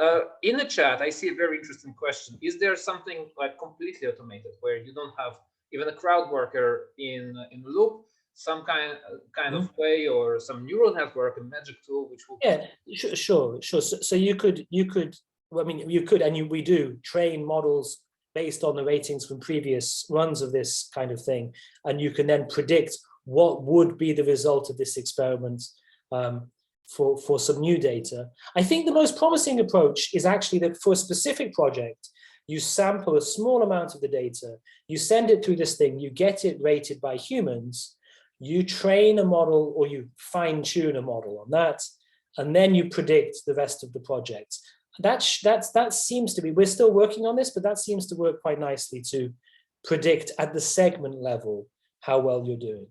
in the chat, I see a very interesting question. Is there something like completely automated where you don't have even a crowd worker in the loop? Some kind of way, or some neural network, a magic tool, which will sure. So you could we do train models based on the ratings from previous runs of this kind of thing, and you can then predict what would be the result of this experiment for some new data. I think the most promising approach is actually that for a specific project, you sample a small amount of the data, you send it through this thing, you get it rated by humans. You train a model, or you fine-tune a model on that, and then you predict the rest of the project. That seems to be, we're still working on this, but that seems to work quite nicely to predict at the segment level how well you're doing.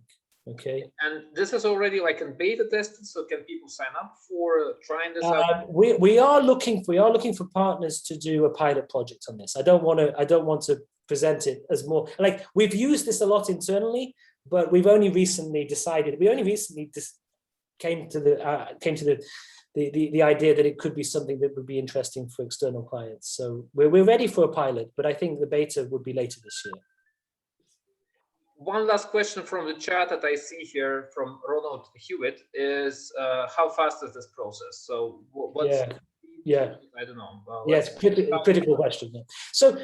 Okay. And this is already like in beta tested, so can people sign up for trying this out? We are looking for partners to do a pilot project on this. I don't want to present it as more like, we've used this a lot internally. But we've only recently decided. We only recently came to the idea that it could be something that would be interesting for external clients. So we're ready for a pilot, but I think the beta would be later this year. One last question from the chat that I see here from Ronald Hewitt is how fast is this process? So what's I don't know. Yes, critical question. So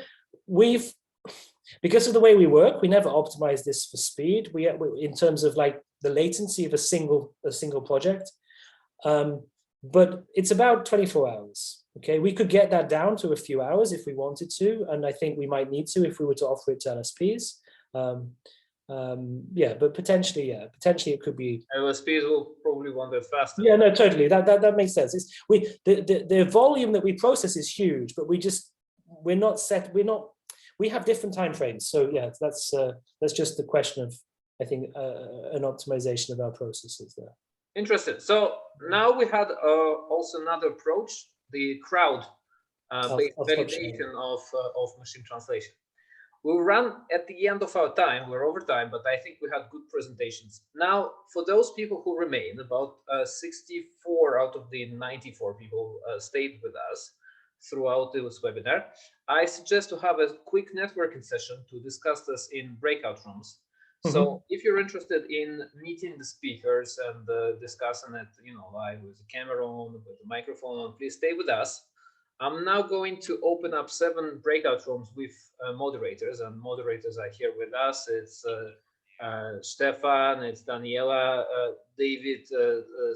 because of the way we work, we never optimize this for speed. We in terms of like the latency of a single project, but it's about 24 hours. Okay, we could get that down to a few hours if we wanted to, and I think we might need to if we were to offer it to LSPs. But potentially it could be. LSPs will probably want it faster. Yeah, no, totally. That makes sense. The volume that we process is huge, but we have different time frames. So yeah, that's just the question of, I think, an optimization of our processes there. Interesting. So now we had also another approach, the crowd based validation of machine translation. We'll run at the end of our time. We're over time, but I think we had good presentations. Now, for those people who remain, about 64 out of the 94 people stayed with us throughout this webinar. I suggest to have a quick networking session to discuss this in breakout rooms. So if you're interested in meeting the speakers and discussing it, live with the camera on, with the microphone on, please stay with us. I'm now going to open up 7 breakout rooms with moderators, and moderators are here with us. It's Stefan, it's Daniela, David,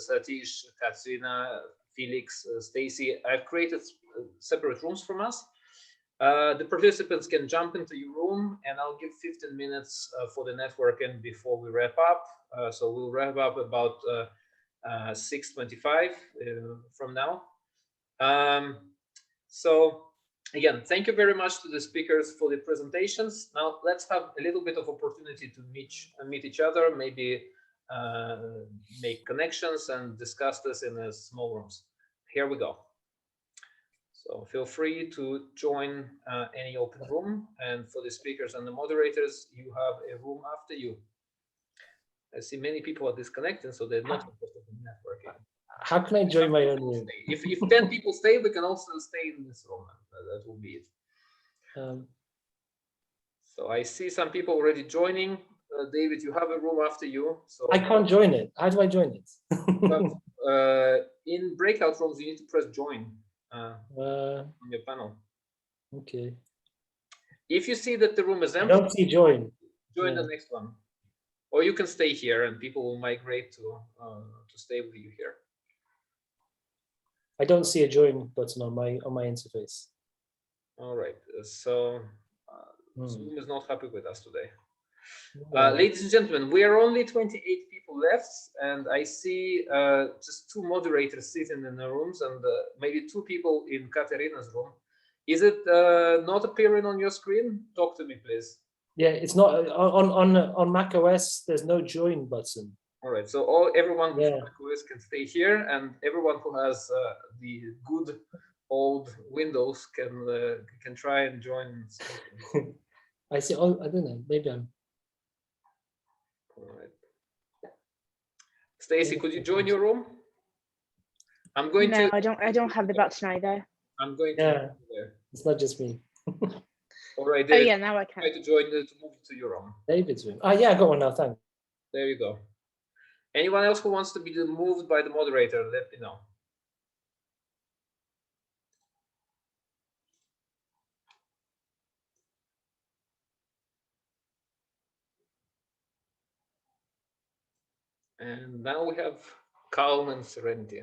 Sathish, Katerina, Felix, Stacy. I've created separate rooms from us. The participants can jump into your room, and I'll give 15 minutes for the networking before we wrap up. So we'll wrap up about 6:25 from now. So again, thank you very much to the speakers for the presentations. Now let's have a little bit of opportunity to meet each other, maybe make connections and discuss this in a small rooms. Here we go. So feel free to join any open room, and for the speakers and the moderators, you have a room after you. I see many people are disconnected, so they're not interested in networking. How can I join my own room? If 10 people stay, we can also stay in this room. That will be it. So I see some people already joining. David, you have a room after you. So I can't join it. How do I join it? But, in breakout rooms, you need to press join on your panel. Okay. If you see that the room is I empty, don't see join. Join the next one. Or you can stay here and people will migrate to stay with you here. I don't see a join button on my interface. All right, so Zoom is not happy with us today. Yeah. Ladies and gentlemen, we are only 28 people left, and I see just 2 moderators sitting in the rooms, and maybe 2 people in Katerina's room. Is it not appearing on your screen? Talk to me, please. Yeah, it's not on Mac OS. There's no join button. All right, so everyone with macOS can stay here, and everyone who has the good old Windows can try and join. I see. Oh, I don't know. Maybe I'm. All right. Stacy, could you join your room? I'm going to. No, I don't have the button either. I'm going to. Yeah, it's not just me. All right. Oh yeah, now I can. Try to join to move to your room. David's room. Oh yeah, I got one now. Thanks. There you go. Anyone else who wants to be moved by the moderator, let me know. And now we have calm and serenity.